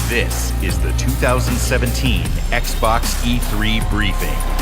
This is the 2017 Xbox E3 briefing.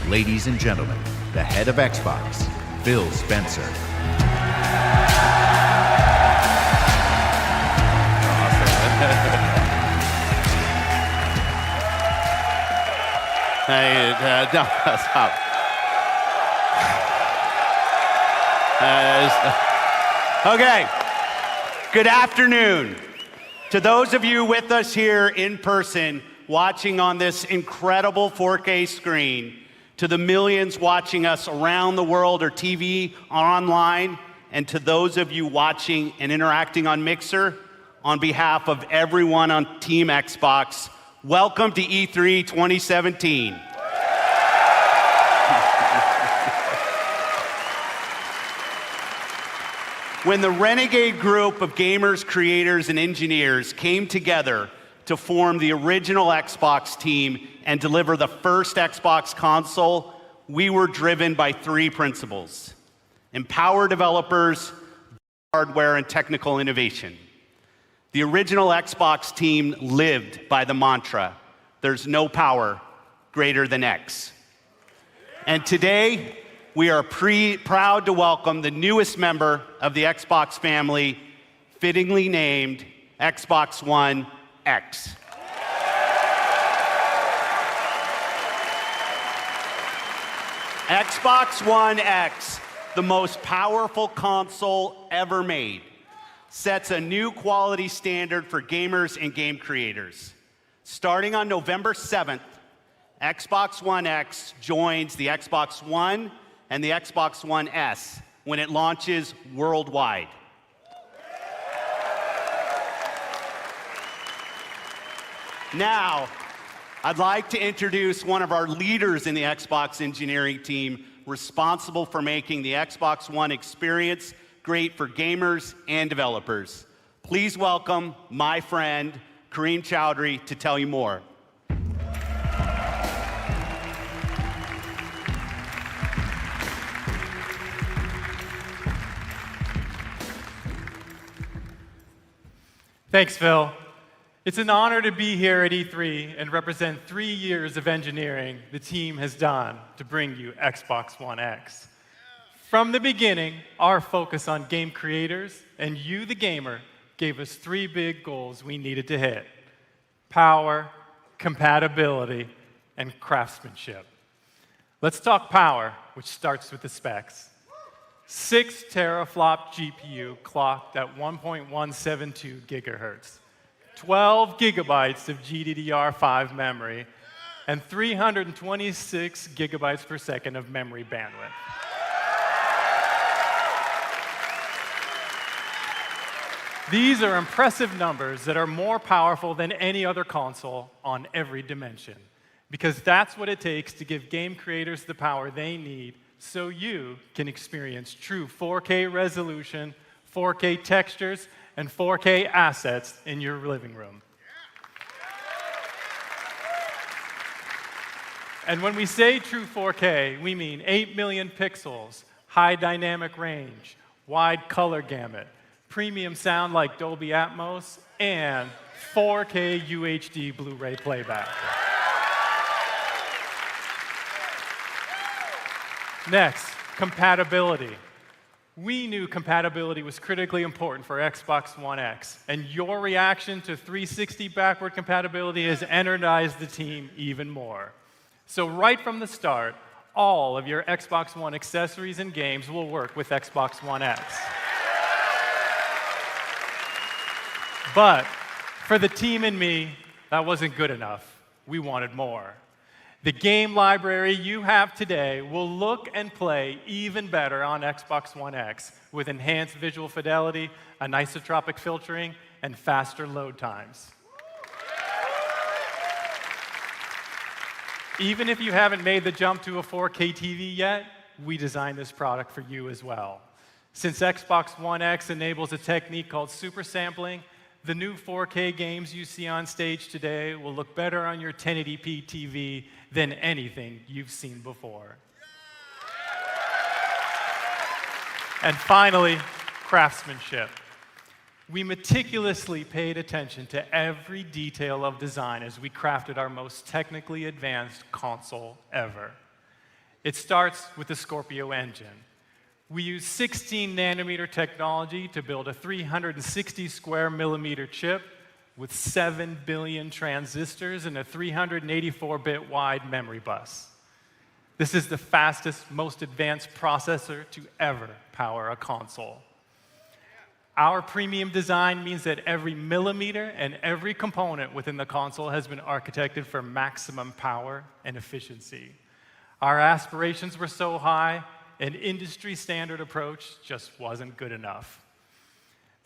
Ladies and gentlemen, the head of Xbox, Phil Spencer. Hey, no, stop. Okay, good afternoon. To those of you with us here in person, watching on this incredible 4K screen, to the millions watching us around the world or TV or online, and to those of you watching and interacting on Mixer, on behalf of everyone on Team Xbox, welcome to E3 2017. When the renegade group of gamers, creators, and engineers came together to form the original Xbox team and deliver the first Xbox console, we were driven by three principles: empower developers, hardware, and technical innovation. The original Xbox team lived by the mantra, there's no power greater than X. And today, we are proud to welcome the newest member of the Xbox family, fittingly named Xbox One X. Xbox One X, the most powerful console ever made, sets a new quality standard for gamers and game creators. Starting on November 7th, Xbox One X joins the Xbox One and the Xbox One S when it launches worldwide. Now, I'd like to introduce one of our leaders in the Xbox engineering team responsible for making the Xbox One experience great for gamers and developers. Please welcome my friend, Kareem Chowdhury, to tell you more. Thanks, Phil. It's an honor to be here at E3 and represent 3 years of engineering the team has done to bring you Xbox One X. From the beginning, our focus on game creators and you, the gamer, gave us 3 big goals we needed to hit: power, compatibility, and craftsmanship. Let's talk power, which starts with the specs. 6 teraflop GPU clocked at 1.172 gigahertz. 12 gigabytes of GDDR5 memory, and 326 gigabytes per second of memory bandwidth. These are impressive numbers that are more powerful than any other console on every dimension, because that's what it takes to give game creators the power they need so you can experience true 4K resolution, 4K textures, and 4K assets in your living room. And when we say true 4K, we mean 8 million pixels, high dynamic range, wide color gamut, premium sound like Dolby Atmos, and 4K UHD Blu-ray playback. Next, compatibility. We knew compatibility was critically important for Xbox One X, and your reaction to 360 backward compatibility has energized the team even more. So right from the start, all of your Xbox One accessories and games will work with Xbox One X. But for the team and me, that wasn't good enough. We wanted more. The game library you have today will look and play even better on Xbox One X with enhanced visual fidelity, anisotropic filtering, and faster load times. Even if you haven't made the jump to a 4K TV yet, we designed this product for you as well. Since Xbox One X enables a technique called super sampling, the new 4K games you see on stage today will look better on your 1080p TV than anything you've seen before. And finally, craftsmanship. We meticulously paid attention to every detail of design as we crafted our most technically advanced console ever. It starts with the Scorpio engine. We use 16-nanometer technology to build a 360 square millimeter chip with 7 billion transistors and a 384-bit wide memory bus. This is the fastest, most advanced processor to ever power a console. Our premium design means that every millimeter and every component within the console has been architected for maximum power and efficiency. Our aspirations were so high, an industry-standard approach just wasn't good enough.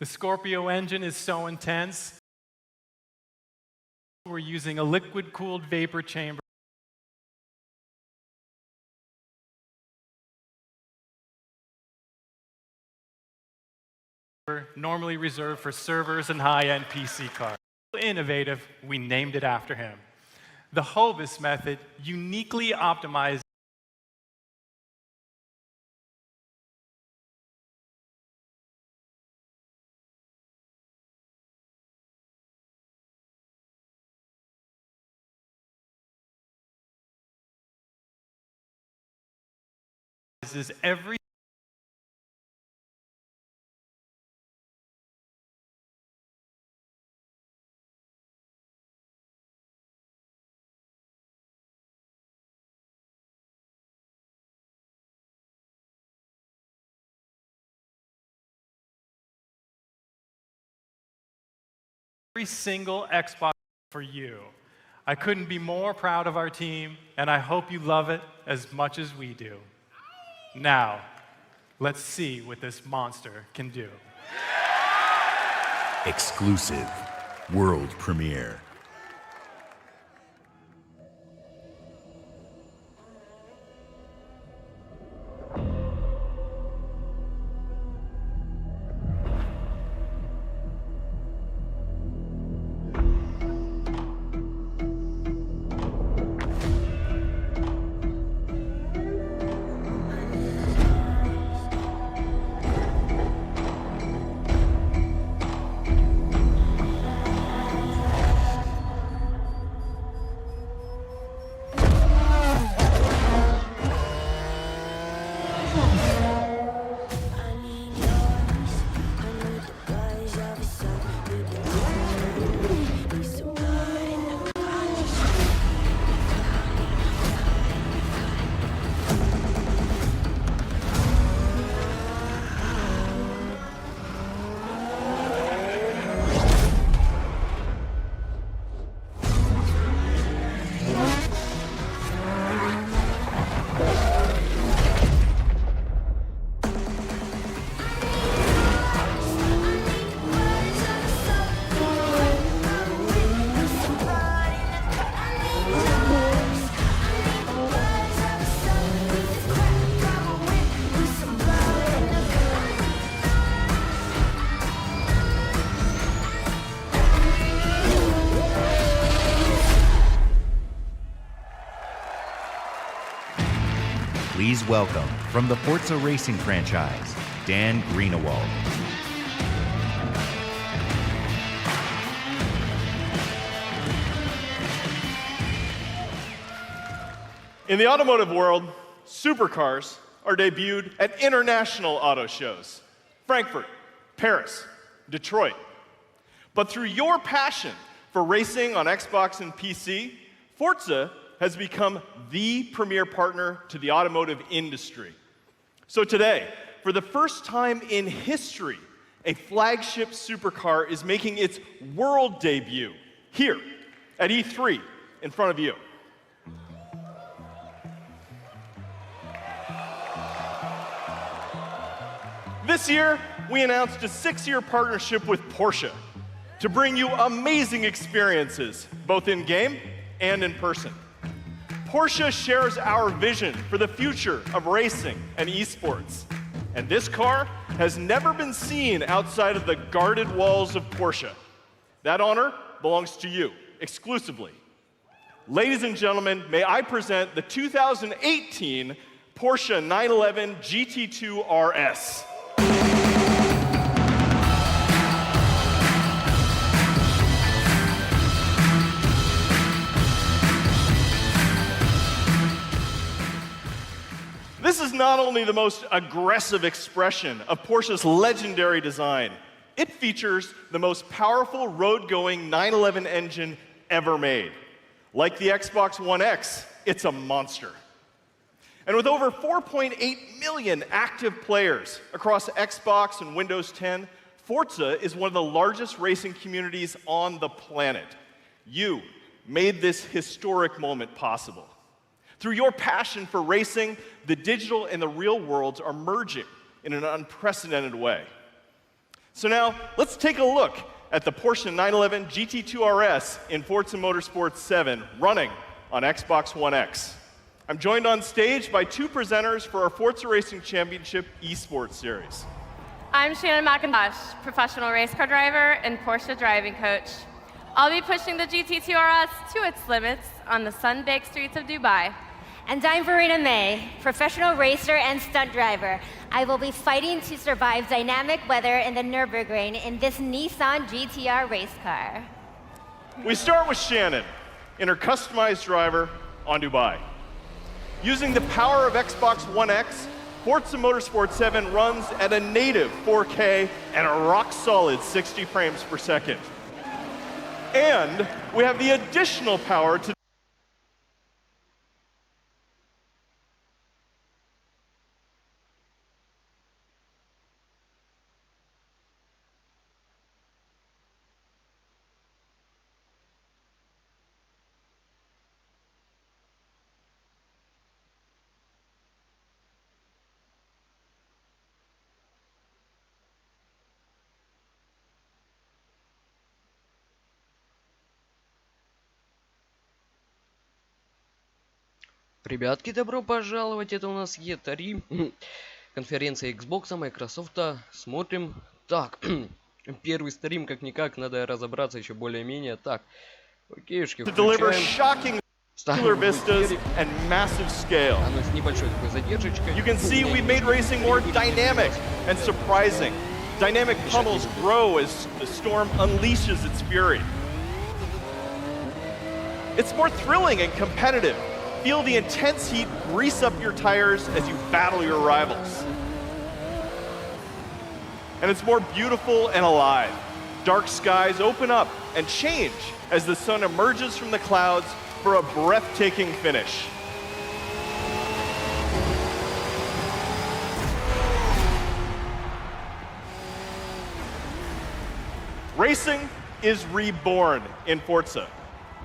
The Scorpio engine is so intense, we're using a liquid-cooled vapor chamber normally reserved for servers and high-end PC cards. Innovative, we named it after him. The Hovis method uniquely optimized is every single Xbox for you. I couldn't be more proud of our team, and I hope you love it as much as we do. Now, let's see what this monster can do. Exclusive world premiere. Please welcome, from the Forza Racing franchise, Dan Greenewald. In the automotive world, supercars are debuted at international auto shows: Frankfurt, Paris, Detroit. But through your passion for racing on Xbox and PC, Forza has become the premier partner to the automotive industry. So today, for the first time in history, a flagship supercar is making its world debut here at E3 in front of you. This year, we announced a 6-year partnership with Porsche to bring you amazing experiences, both in-game and in person. Porsche shares our vision for the future of racing and esports. And this car has never been seen outside of the guarded walls of Porsche. That honor belongs to you, exclusively. Ladies and gentlemen, may I present the 2018 Porsche 911 GT2 RS. This is not only the most aggressive expression of Porsche's legendary design, it features the most powerful road-going 911 engine ever made. Like the Xbox One X, it's a monster. And with over 4.8 million active players across Xbox and Windows 10, Forza is one of the largest racing communities on the planet. You made this historic moment possible. Through your passion for racing, the digital and the real worlds are merging in an unprecedented way. So now, let's take a look at the Porsche 911 GT2 RS in Forza Motorsport 7 running on Xbox One X. I'm joined on stage by 2 presenters for our Forza Racing Championship eSports series. I'm Shannon McIntosh, professional race car driver and Porsche driving coach. I'll be pushing the GT2 RS to its limits on the sun-baked streets of Dubai. And I'm Verena May, professional racer and stunt driver. I will be fighting to survive dynamic weather in the Nürburgring in this Nissan GTR race car. We start with Shannon in her customized driver on Dubai. Using the power of Xbox One X, Forza Motorsport 7 runs at a native 4K and a rock-solid 60 frames per second. And we have the additional power to Ребятки, добро пожаловать! Это у нас E3, конференция Xbox, Microsoft. Смотрим. Так, первый стрим, как-никак, надо разобраться еще более-менее. Так, окейшки, to deliver включаем. shocking Ставим killer в vistas эфире. and massive scale. Оно с небольшой такой задержечкой. You can see we made racing more dynamic and surprising. Dynamic pummels grow as the storm unleashes its fury. It's more thrilling and competitive. Feel the intense heat grease up your tires as you battle your rivals. And it's more beautiful and alive. Dark skies open up and change as the sun emerges from the clouds for a breathtaking finish. Racing is reborn in Forza.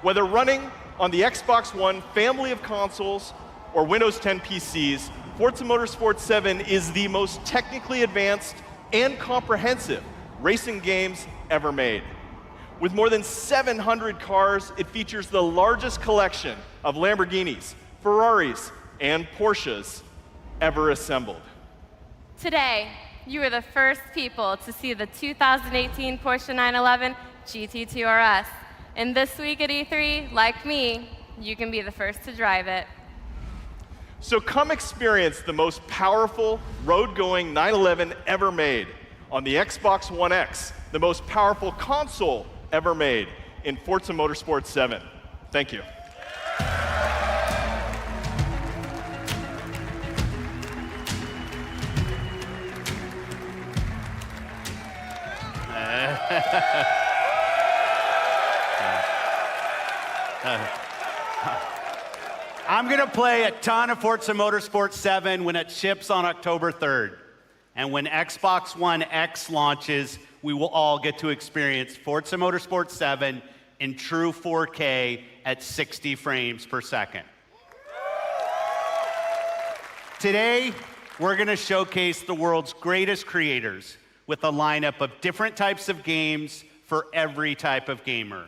Whether running on the Xbox One family of consoles or Windows 10 PCs, Forza Motorsport 7 is the most technically advanced and comprehensive racing games ever made. With more than 700 cars, it features the largest collection of Lamborghinis, Ferraris, and Porsches ever assembled. Today, you are the first people to see the 2018 Porsche 911 GT2 RS. And this week at E3, like me, you can be the first to drive it. So come experience the most powerful road-going 911 ever made on the Xbox One X, the most powerful console ever made in Forza Motorsport 7. Thank you. I'm going to play a ton of Forza Motorsport 7 when it ships on October 3rd. And when Xbox One X launches, we will all get to experience Forza Motorsport 7 in true 4K at 60 frames per second. Today, we're going to showcase the world's greatest creators with a lineup of different types of games for every type of gamer.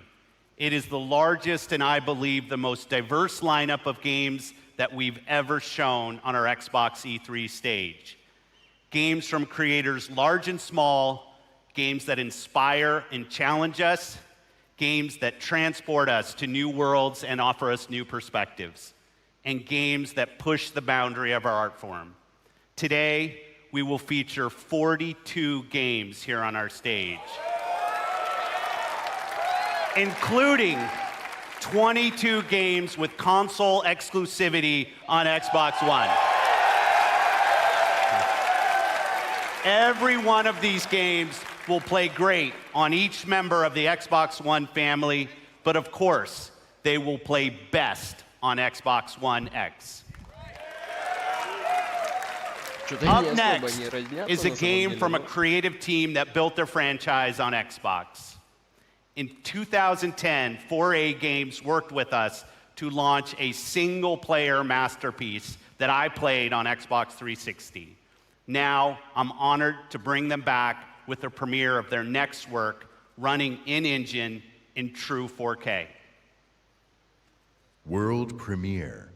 It is the largest and I believe the most diverse lineup of games that we've ever shown on our Xbox E3 stage. Games from creators large and small, games that inspire and challenge us, games that transport us to new worlds and offer us new perspectives, and games that push the boundary of our art form. Today, we will feature 42 games here on our stage, including 22 games with console exclusivity on Xbox One. Every one of these games will play great on each member of the Xbox One family, but of course, they will play best on Xbox One X. Up next is a game from a creative team that built their franchise on Xbox. In 2010, 4A Games worked with us to launch a single-player masterpiece that I played on Xbox 360. Now, I'm honored to bring them back with the premiere of their next work, running in-engine in true 4K. World premiere.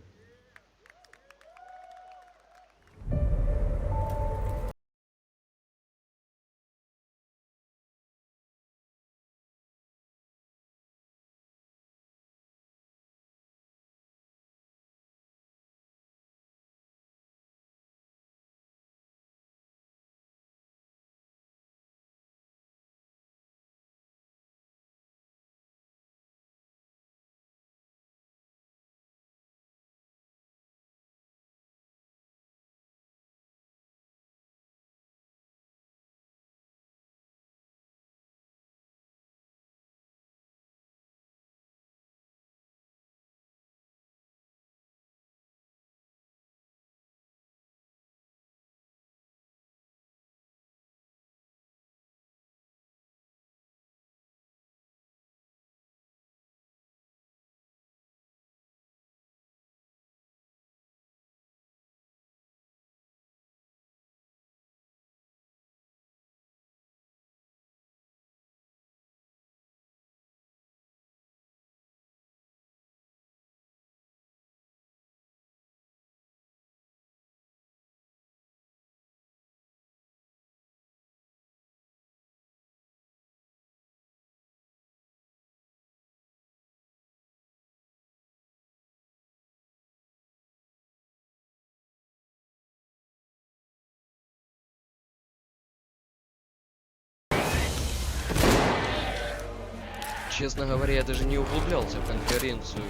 Честно говоря, я даже не углублялся в конференцию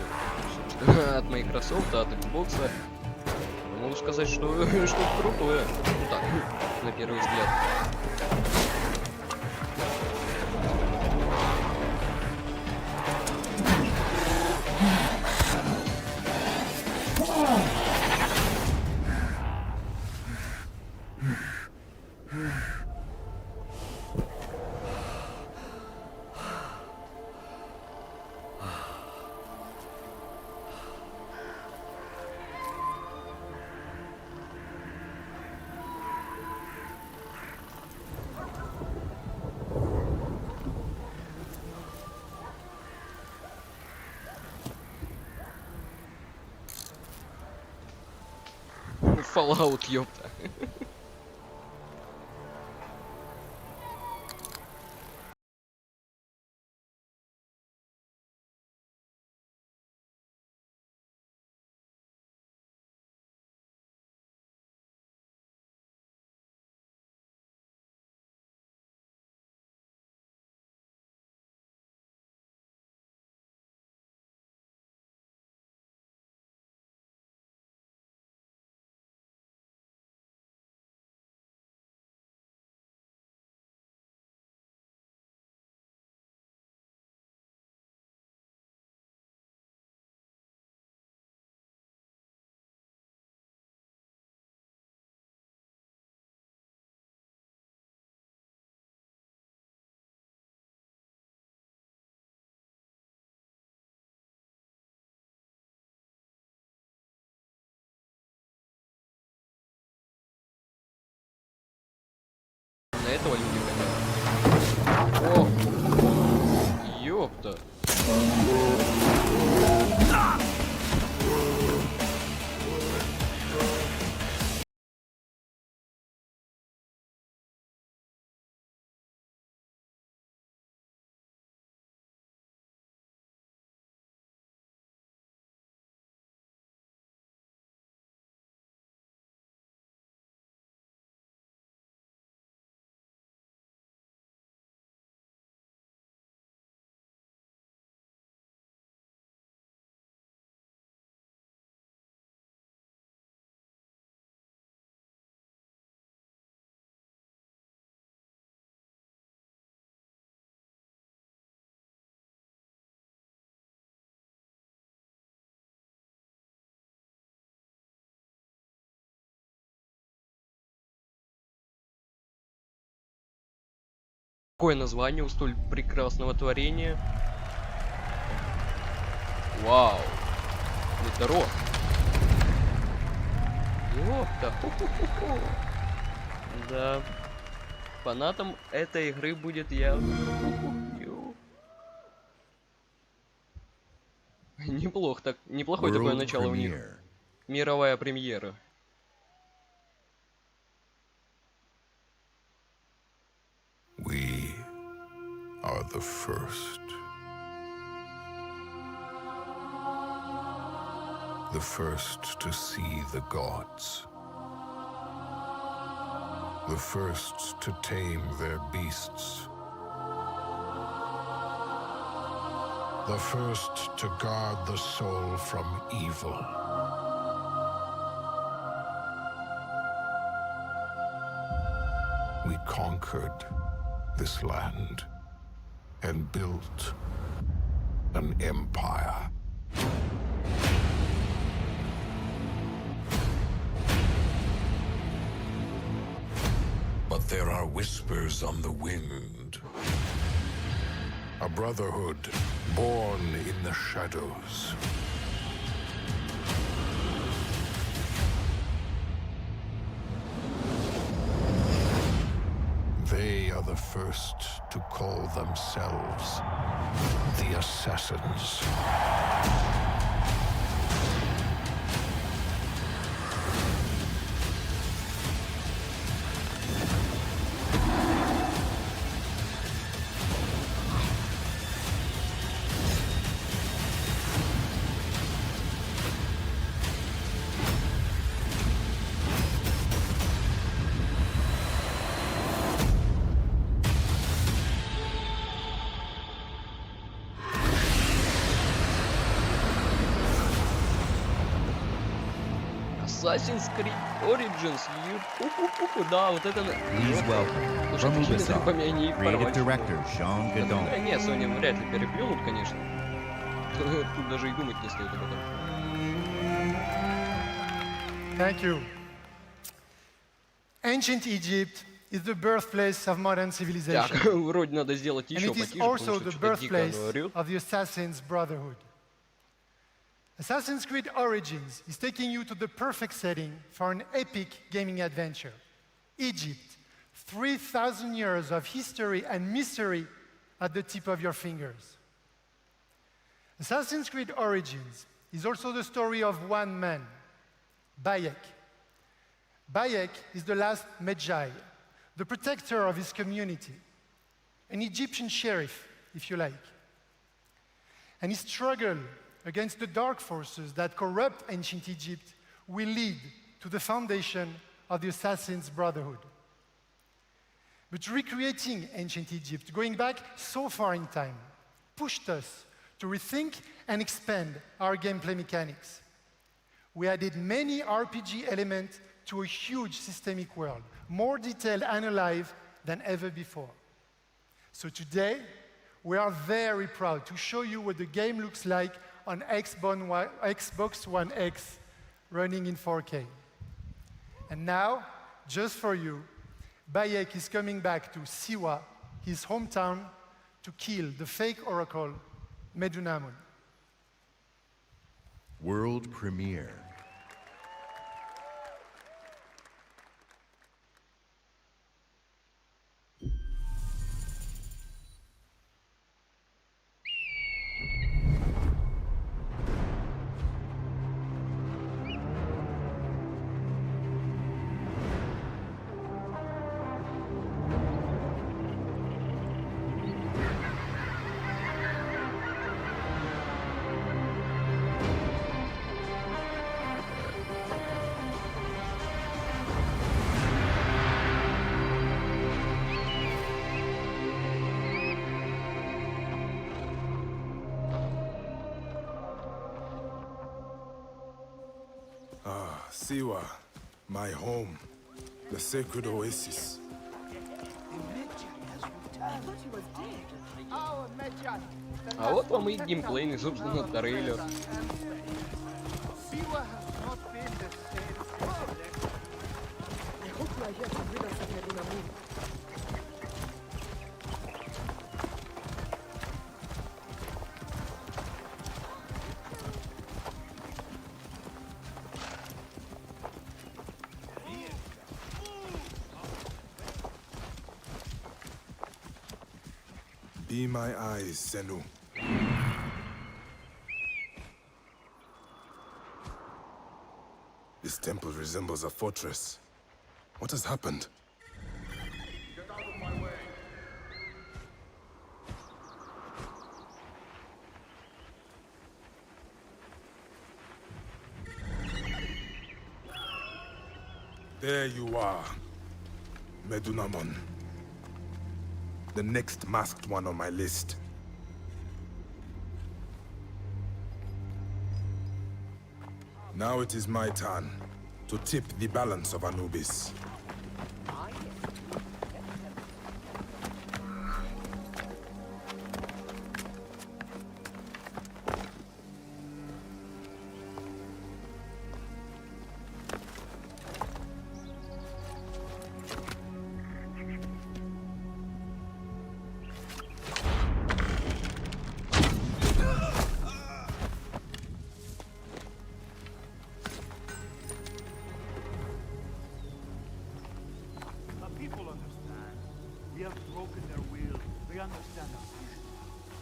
собственно, от Microsoft, от Xbox. Могу сказать, что что-то крутое. Ну так, на первый взгляд. Fallout, ёпта. На этого люди хотят. О! Ёпта. Какое название у столь прекрасного творения? Вау! Это рок! Ёпта! Ху-ху-ху-ху. Да. Фанатом этой игры будет явно. Неплохое такое начало у них. Мировая премьера. We are the first. The first to see the gods. The first to tame their beasts. The first to guard the soul from evil. We conquered this land and built an empire. But there are whispers on the wind. A brotherhood born in the shadows. They are the first to call themselves the Assassins. Assassin's Creed Origins. Да, вот это... Please welcome, Слушай, from решили Ubisoft, по мне creative director Jean Gadon. Нет, Sony вряд ли переплюнут, конечно. Тут даже и думать не стоит об этом. Thank you. Ancient Egypt is the birthplace of modern civilization. Так, вроде надо сделать And еще it is потише, потому also что the что-то дико birthplace оно орёт. of the Assassin's Brotherhood. Assassin's Creed Origins is taking you to the perfect setting for an epic gaming adventure. Egypt, 3,000 years of history and mystery at the tip of your fingers. Assassin's Creed Origins is also the story of one man, Bayek. Bayek is the last Magi, the protector of his community, an Egyptian sheriff, if you like. And his struggle against the dark forces that corrupt ancient Egypt will lead to the foundation of the Assassin's Brotherhood. But recreating ancient Egypt, going back so far in time, pushed us to rethink and expand our gameplay mechanics. We added many RPG elements to a huge systemic world, more detailed and alive than ever before. So today, we are very proud to show you what the game looks like on Xbox One X running in 4K. And now, just for you, Bayek is coming back to Siwa, his hometown, to kill the fake oracle, Medunamun. World premiere. Siwa, my home, the sacred oasis. А вот вам и геймплейный, собственно, трейлер. Be my eyes, Senu. This temple resembles a fortress. What has happened? Get out of my way. There you are, Medunamon. The next masked one on my list. Now it is my turn to tip the balance of Anubis.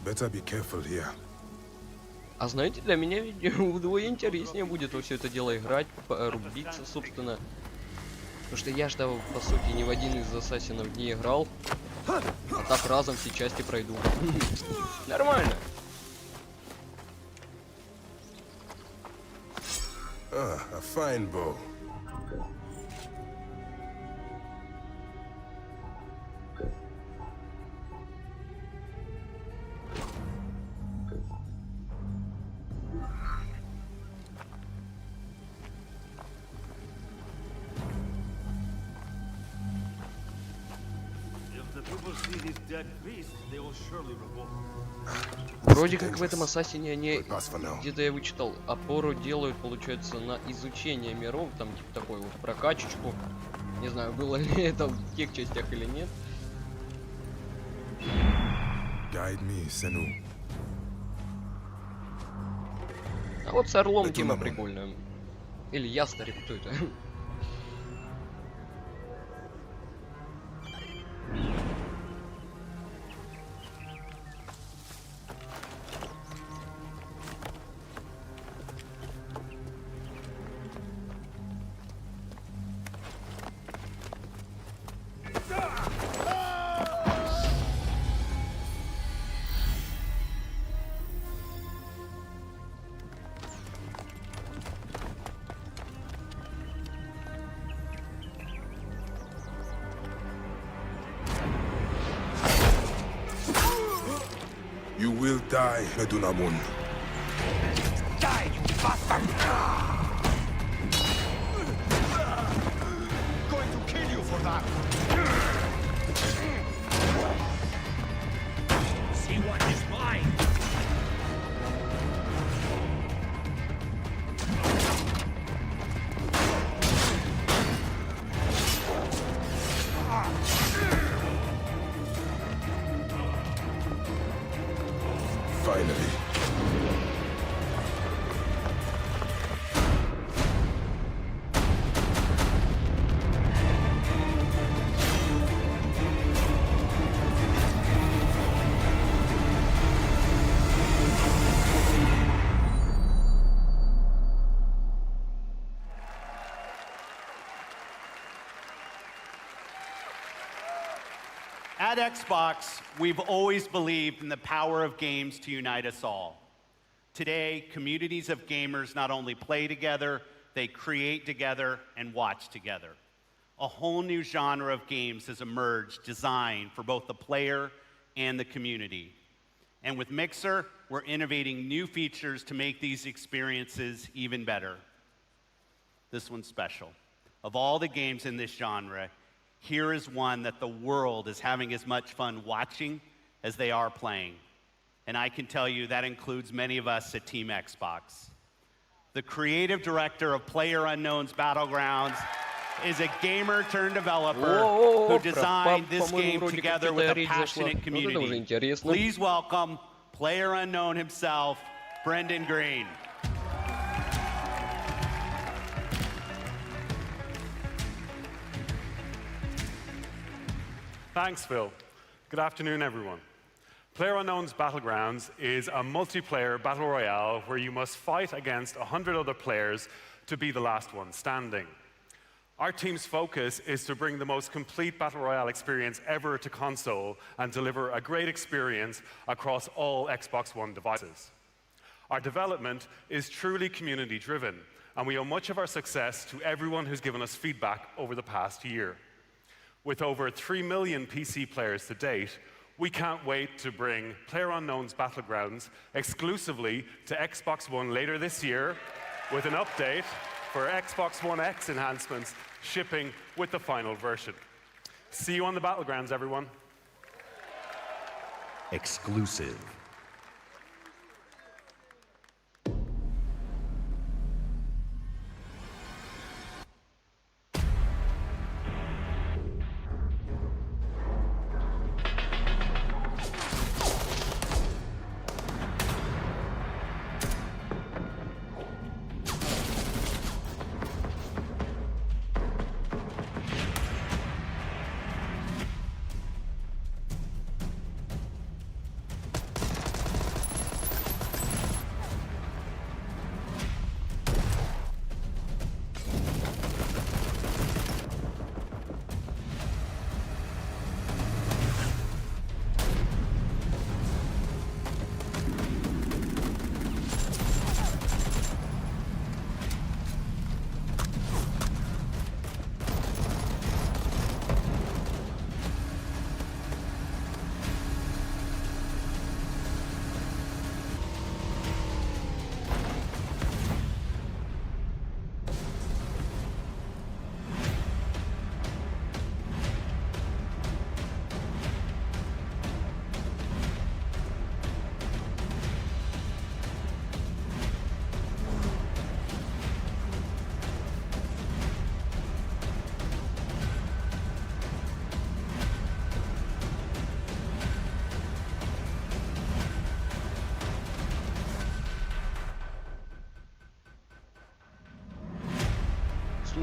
Better be careful here. А знаете, для меня ведь вдвое интереснее будет во все это дело играть, рубиться, собственно. Потому что я ж, да, по сути, ни в один из Ассасинов не играл. А так разом все части пройду. Нормально. A fine bow. Вроде как в этом Ассасине они, где-то я вычитал, опору делают, получается, на изучение миров, там типа такой вот прокачечку. Не знаю, было ли это в тех частях или нет. Guide me, Senu. А вот с орлом тема прикольная. Или ястреб, кто это? You will die, Medunamun. Die, you bastard! Going to kill you for that! See what is mine! Finally. At Xbox, we've always believed in the power of games to unite us all. Today, communities of gamers not only play together, they create together and watch together. A whole new genre of games has emerged designed for both the player and the community. And with Mixer, we're innovating new features to make these experiences even better. This one's special. Of all the games in this genre, here is one that the world is having as much fun watching as they are playing. And I can tell you that includes many of us at Team Xbox. The creative director of PlayerUnknown's Battlegrounds is a gamer turned developer who designed this game together with a passionate community. Please welcome PlayerUnknown himself, Brendan Green. Thanks, Phil. Good afternoon, everyone. PlayerUnknown's Battlegrounds is a multiplayer battle royale where you must fight against 100 other players to be the last one standing. Our team's focus is to bring the most complete battle royale experience ever to console and deliver a great experience across all Xbox One devices. Our development is truly community-driven, and we owe much of our success to everyone who's given us feedback over the past year. With over 3 million PC players to date, we can't wait to bring PlayerUnknown's Battlegrounds exclusively to Xbox One later this year with an update for Xbox One X enhancements shipping with the final version. See you on the Battlegrounds, everyone. Exclusive.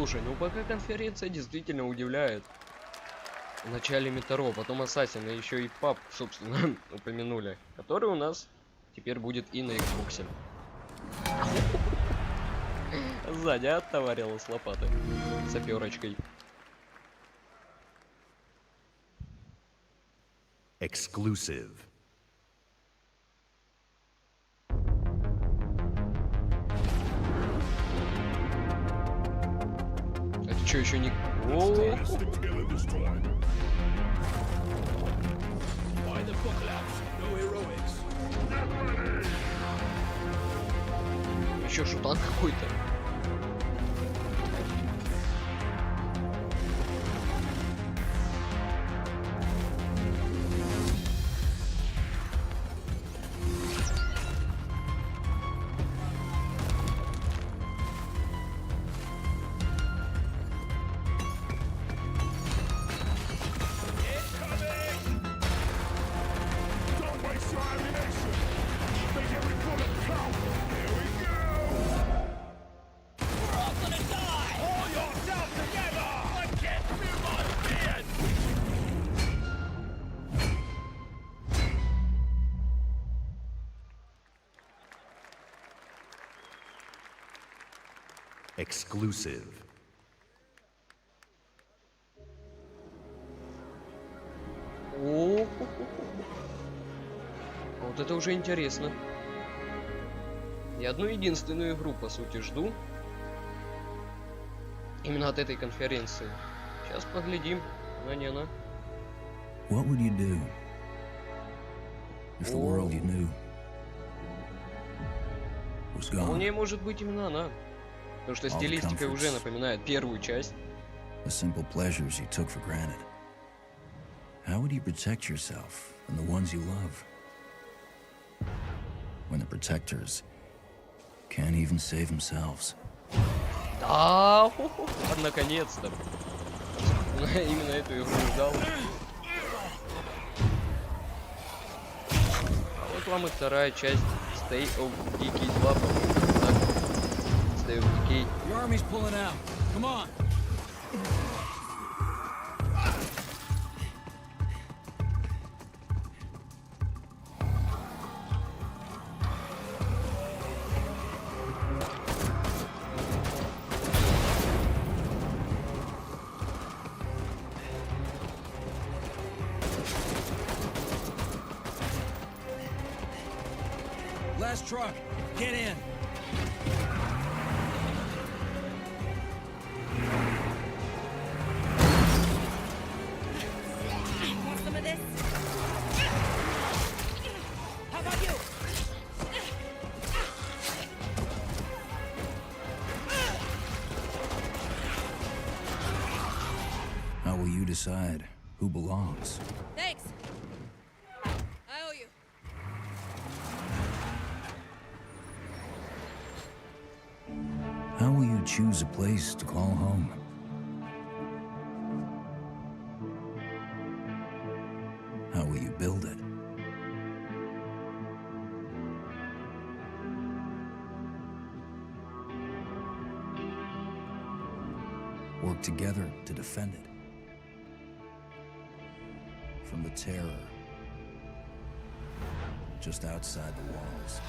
Слушай, ну пока конференция действительно удивляет. В начале Метро, потом Assassin, и еще и паб, собственно, упомянули. Который у нас теперь будет и на Xbox. Сзади оттоварила с лопатой. Саперочкой. Exclusive. Это что, еще не... Еще шутан какой-то. Exclusive. О, вот это уже интересно. Я одну единственную игру, по сути, жду. Именно от этой конференции. Сейчас поглядим. Она не она. What would you do if the world you knew was gone? Вполне может быть именно она. Потому что стилистика уже напоминает первую часть. The simple pleasures you took for granted. How would you protect yourself and the ones you love when the protectors can't even save themselves? Да, наконец-то. Именно эту игру ждал. А вот вам и вторая часть Stay of Decay 2, по-моему. Так. Stay of Decay. Your army's pulling out. Come on. Last truck. Get in. Want some of this? How about you? How will you decide who belongs? Thanks. I owe you. How will you choose a place to call home? How will you build it? Work together to defend it from the terror just outside the walls.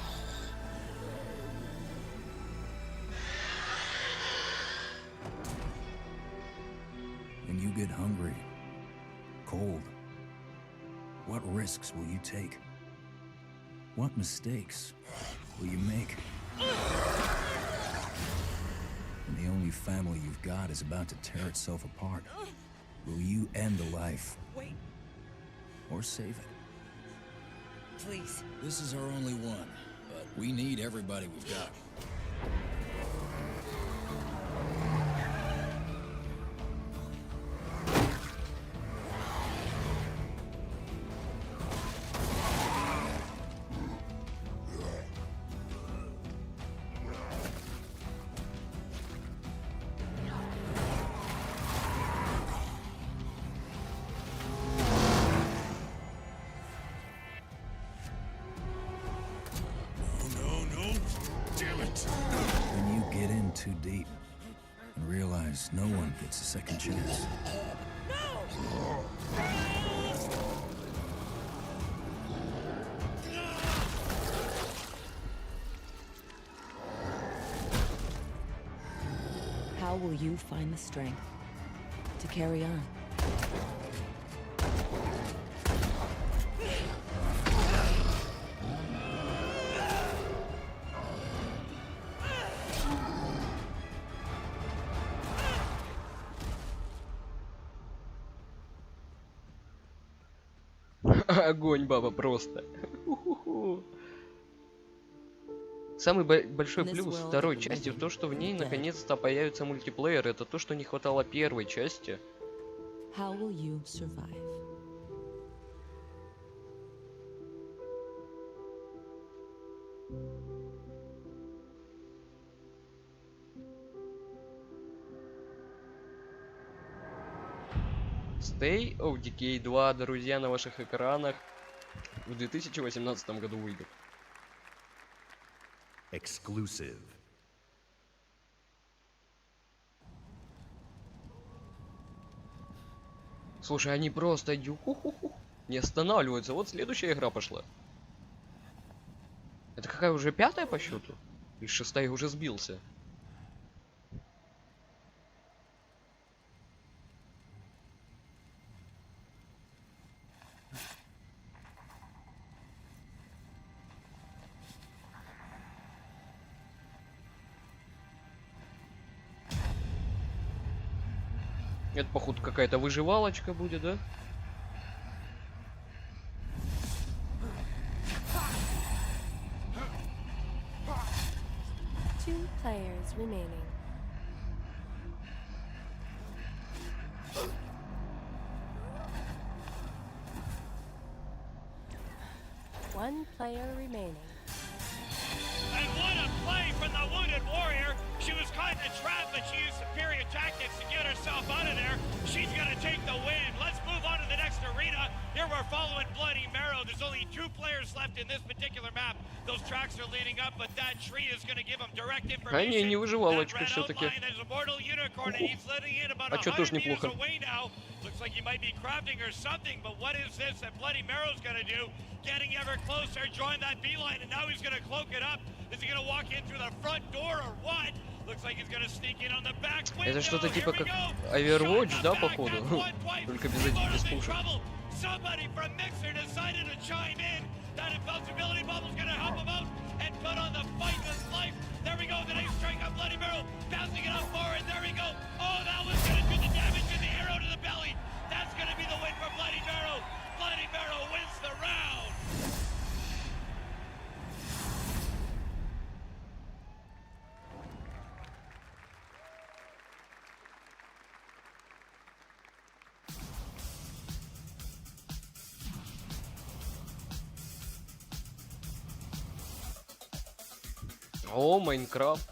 When you get hungry, cold, what risks will you take? What mistakes will you make? When the only family you've got is about to tear itself apart, will you end a life? Wait, Or save it? please. This is our only one, but we need everybody we've got. When you get in too deep and realize Otherwise, no one gets a second chance. How will you find the strength to carry on? Огонь, баба, просто. Самый большой плюс второй части в том, что в ней наконец-то появится мультиплеер. Это то, что не хватало первой части. How will you survive? Stay of Decay 2, друзья, на ваших экранах в 2018 году выйдет. Exclusive. Слушай, они просто не останавливаются. Вот следующая игра пошла. Это какая уже пятая по счету? Или шестая уже сбился? Это, походу, какая-то выживалочка будет, да? Two players remaining. One player remaining. And what a play from the wounded warrior. She was caught in a trap, but she used superior tactics to get herself out of there. She's going to take the win. Let's move on to the next arena. Here we're following Bloody Marrow. There's only 2 players left in this particular map. Those tracks are leading up, but that tree is going to give them direct information. А не выживалочка все-таки. А что тоже неплохо. Looks like he might be crafting or something, but what is this that Bloody Marrow's going to do? Getting ever closer, drawing that beeline, and now he's going to cloak it up. Is he going to walk in through the front door or what? Looks like he's going to sneak in on the back window. Это что-то типа как Overwatch, да, походу? Только без пушек. Somebody from Mixer decided to chime in. That invincibility bubble's going to help him out and put on the fight with life. There we go, the nice strike on Bloody Marrow, bouncing it up forward. There we go. Oh, that was going to do the damage in the arrow to the belly. That's going to be the win for Bloody Marrow. Bloody Marrow wins the round. О, Майнкрафт.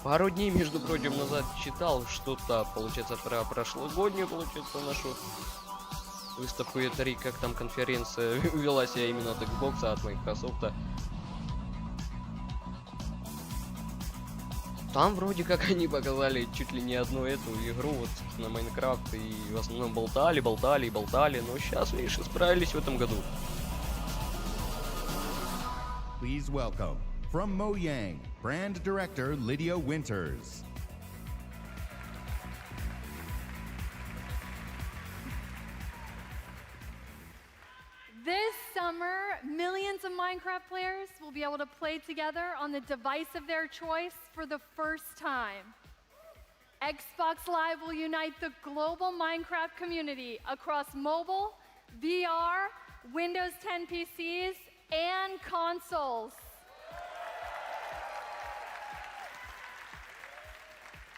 Пару дней, между прочим, назад читал что-то, получается, про прошлогоднюю, получается, нашу выставку E3, как там конференция велась именно от Xbox, от Microsoft. Там вроде как они показали чуть ли не одну эту игру, вот на Майнкрафт, и в основном болтали, но сейчас, видишь, исправились в этом году. Please welcome, from Mojang, brand director Lydia Winters. This summer, millions of Minecraft players will be able to play together on the device of their choice for the first time. Xbox Live will unite the global Minecraft community across mobile, VR, Windows 10 PCs, and consoles.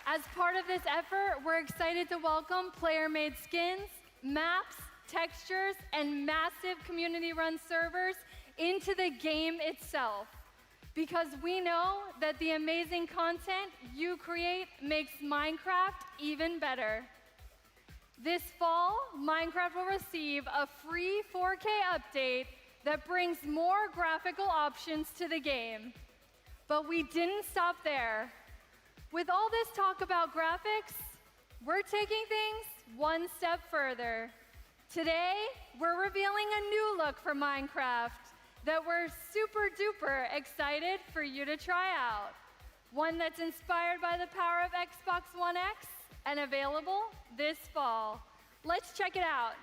As part of this effort, we're excited to welcome player-made skins, maps, textures, and massive community-run servers into the game itself, because we know that the amazing content you create makes Minecraft even better. This fall, Minecraft will receive a free 4K update that brings more graphical options to the game. But we didn't stop there. With all this talk about graphics, we're taking things one step further. Today, we're revealing a new look for Minecraft that we're super duper excited for you to try out. One that's inspired by the power of Xbox One X and available this fall. Let's check it out.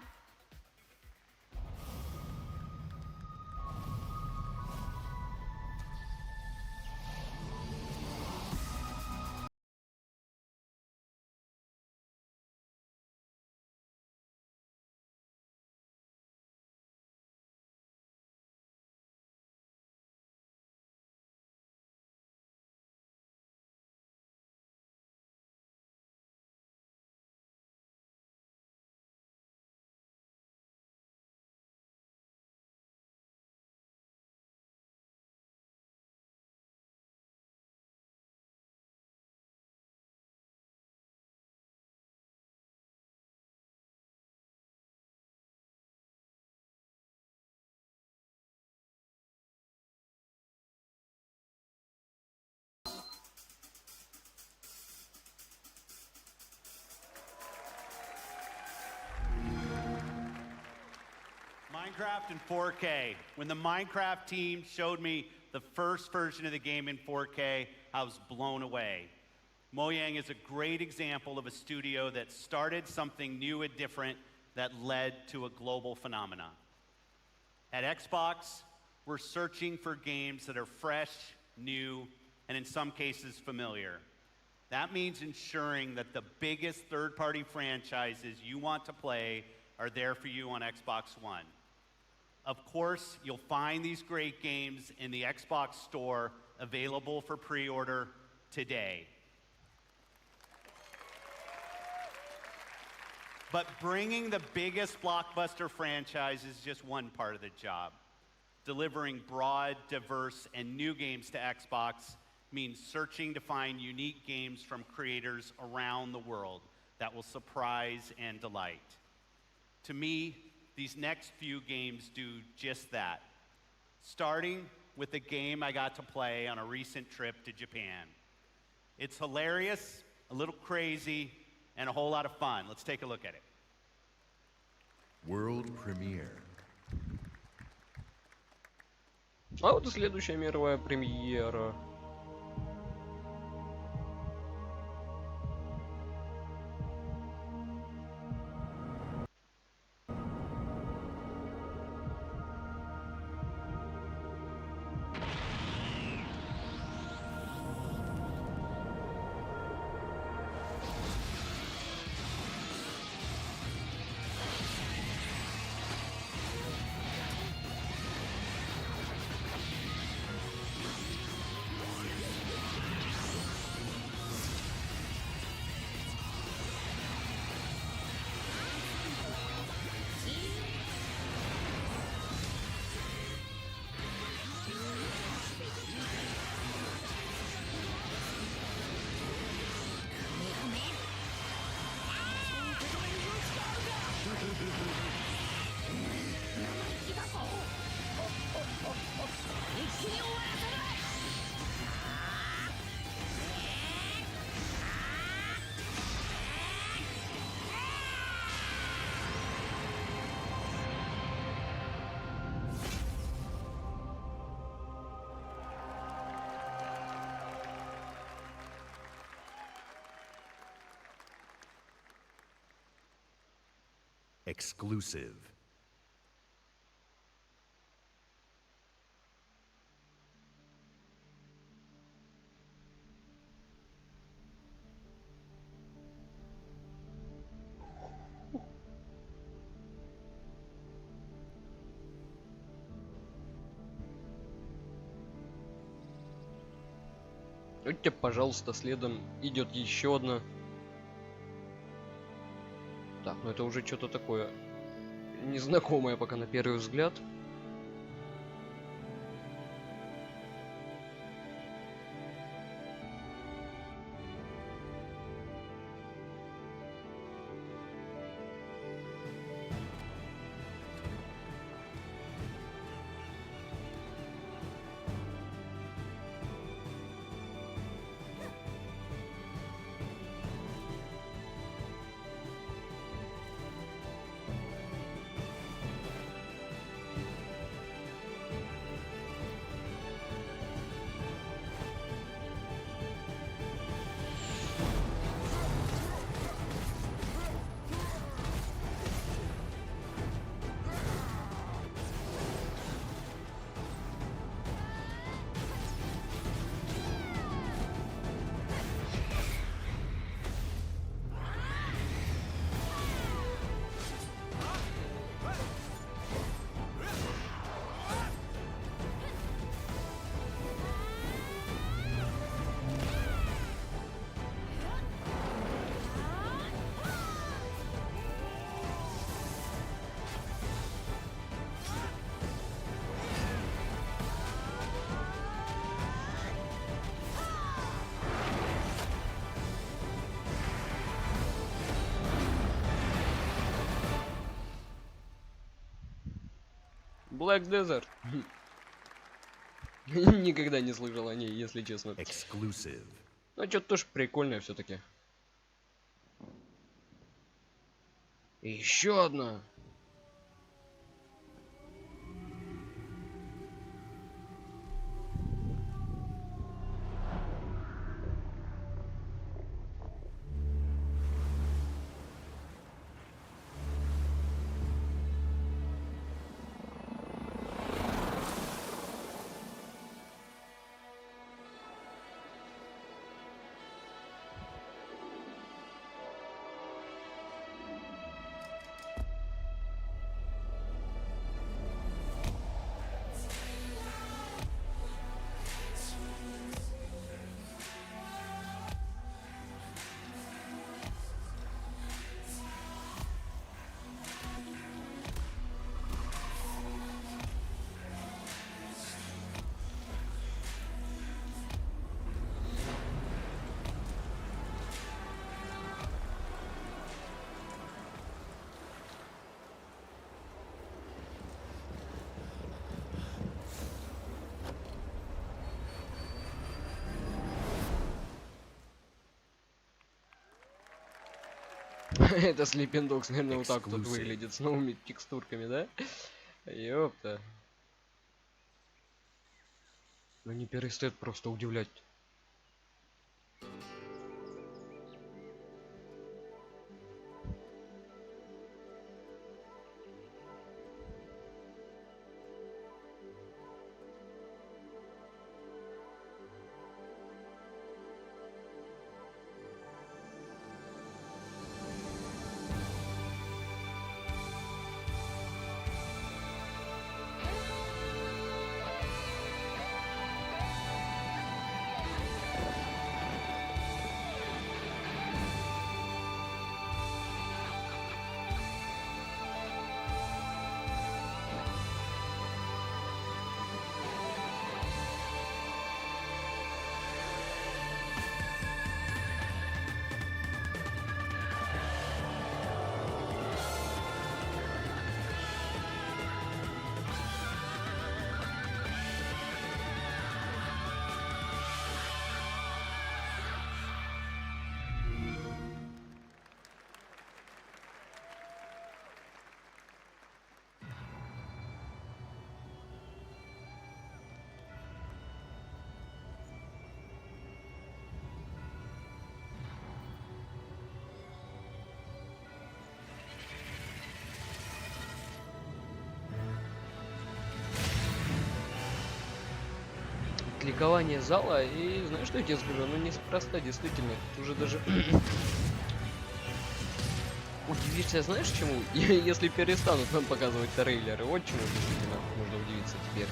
Minecraft in 4K. When the Minecraft team showed me the first version of the game in 4K, I was blown away. Mojang is a great example of a studio that started something new and different that led to a global phenomenon. At Xbox, we're searching for games that are fresh, new, and in some cases familiar. That means ensuring that the biggest third-party franchises you want to play are there for you on Xbox One. Of course, you'll find these great games in the Xbox Store, available for pre-order today. But bringing the biggest blockbuster franchise is just one part of the job. Delivering broad, diverse, and new games to Xbox means searching to find unique games from creators around the world that will surprise and delight. To me, these next few games do just that, starting with the game I got to play on a recent trip to Japan. It's hilarious, a little crazy, and a whole lot of fun. Let's take a look at it. World premiere. А вот и следующая мировая премьера. Exclusive. Видите, пожалуйста, следом идет еще одна. Так, ну это уже что-то такое незнакомое пока на первый взгляд. Black Desert. Никогда не слышал о ней, если честно. Exclusive. Ну, что-то тоже прикольное все-таки. Еще одна. Это Sleeping Dogs, наверное, вот так тут выглядит с новыми текстурками, да? Ёпта. Ну не перестает просто удивлять. Ликование зала, и знаешь, что я тебе скажу? Ну неспроста, действительно, тут уже даже удивишься, знаешь чему? Если перестанут нам показывать трейлеры, вот чему действительно можно удивиться теперь.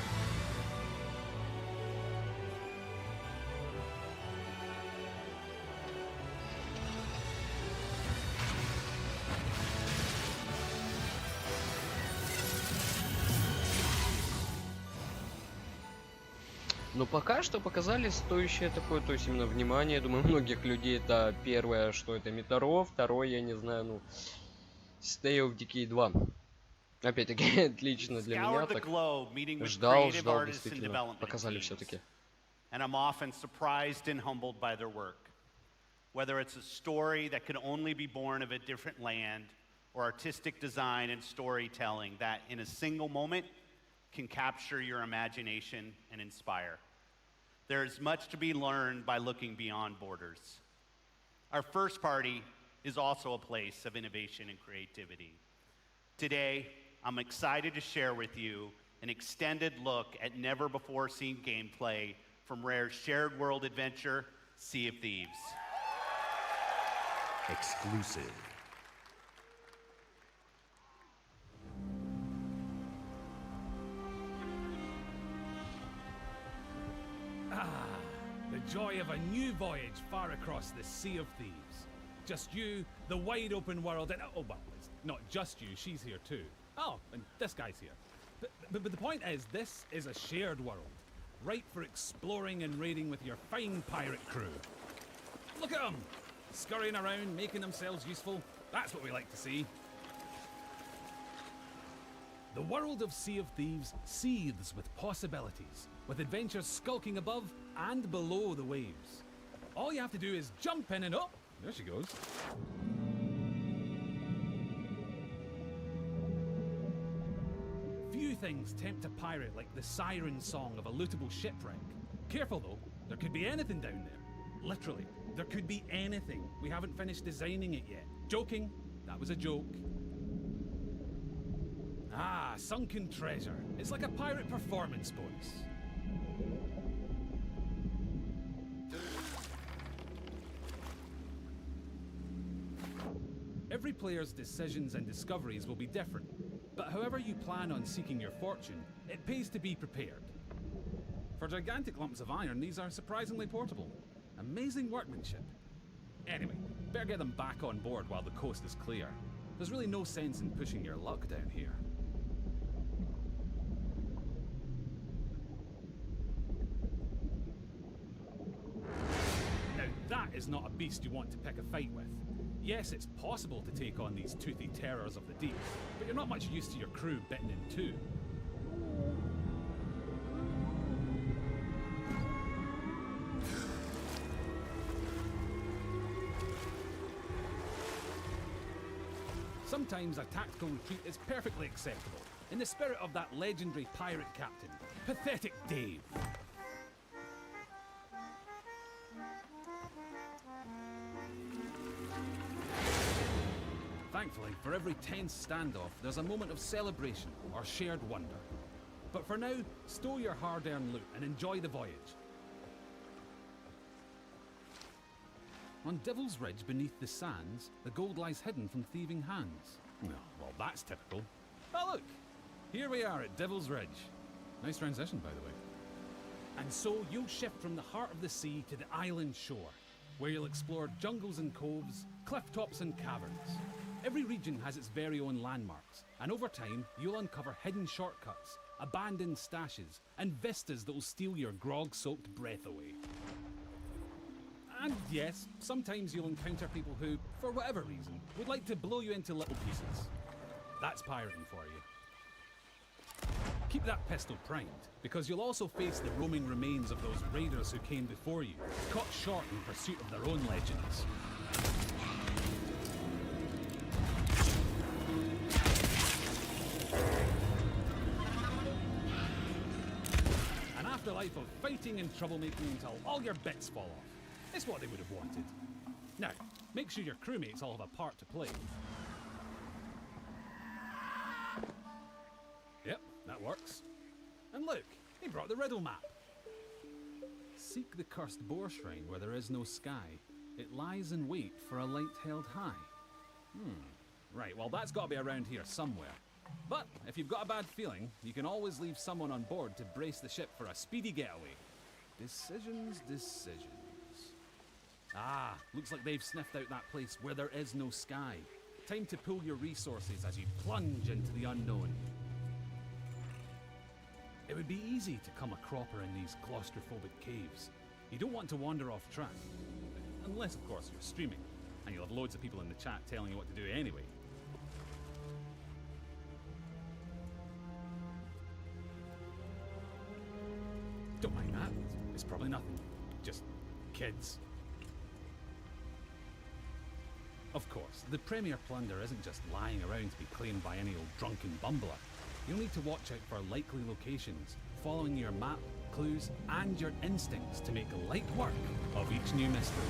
Но пока что показали стоящее такое, то есть именно внимание. Думаю, многих людей это первое, что это Метаро, второе, я не знаю, ну, Stay of Decay 2. Опять-таки, отлично для меня, так ждал, действительно, показали все-таки. And I'm often surprised and humbled by their work. Whether it's a story that can only be born of a different land, or artistic design and storytelling that in a single moment can capture your imagination and inspire. There is much to be learned by looking beyond borders. Our first party is also a place of innovation and creativity. Today, I'm excited to share with you an extended look at never-before-seen gameplay from Rare's shared world adventure, Sea of Thieves. Exclusive. The joy of a new voyage far across the Sea of Thieves. Just you, the wide open world, and oh, well, it's not just you, she's here too. Oh, and this guy's here. But the point is, this is a shared world, ripe for exploring and raiding with your fine pirate crew. Look at them, scurrying around, making themselves useful. That's what we like to see. The world of Sea of Thieves seethes with possibilities, with adventures skulking above and below the waves. All you have to do is jump in and... oh, there she goes. Few things tempt a pirate like the siren song of a lootable shipwreck. Careful though, there could be anything down there. Literally, there could be anything. We haven't finished designing it yet. Joking, that was a joke. Ah, sunken treasure. It's like a pirate performance bonus. Every player's decisions and discoveries will be different, but however you plan on seeking your fortune, it pays to be prepared. For gigantic lumps of iron, these are surprisingly portable. Amazing workmanship. Anyway, better get them back on board while the coast is clear. There's really no sense in pushing your luck down here. Now that is not a beast you want to pick a fight with. Yes, it's possible to take on these toothy terrors of the deep, but you're not much used to your crew bitten in two. Sometimes a tactical retreat is perfectly acceptable, in the spirit of that legendary pirate captain, Pathetic Dave. Thankfully, for every tense standoff, there's a moment of celebration or shared wonder. But for now, stow your hard-earned loot and enjoy the voyage. On Devil's Ridge beneath the sands, the gold lies hidden from thieving hands. Well, that's typical. Oh look, here we are at Devil's Ridge. Nice transition, by the way. And so you'll shift from the heart of the sea to the island shore, where you'll explore jungles and coves, cliff tops and caverns. Every region has its very own landmarks, and over time, you'll uncover hidden shortcuts, abandoned stashes, and vistas that will steal your grog-soaked breath away. And yes, sometimes you'll encounter people who, for whatever reason, would like to blow you into little pieces. That's pirating for you. Keep that pistol primed, because you'll also face the roaming remains of those raiders who came before you, caught short in pursuit of their own legends. An afterlife of fighting and troublemaking until all your bits fall off. It's what they would have wanted. Now, make sure your crewmates all have a part to play. Yep, that works. And look, he brought the riddle map. Seek the cursed boar shrine where there is no sky. It lies in wait for a light held high. Right, well that's got to be around here somewhere. But if you've got a bad feeling, you can always leave someone on board to brace the ship for a speedy getaway. Decisions. Ah, looks like they've sniffed out that place where there is no sky. Time to pool your resources as you plunge into the unknown. It would be easy to come a cropper in these claustrophobic caves. You don't want to wander off track. Unless, of course, you're streaming, and you'll have loads of people in the chat telling you what to do anyway. Don't mind that, it's probably nothing. Just kids. Of course, the premier plunder isn't just lying around to be claimed by any old drunken bumbler. You'll need to watch out for likely locations, following your map, clues, and your instincts to make light work of each new mystery.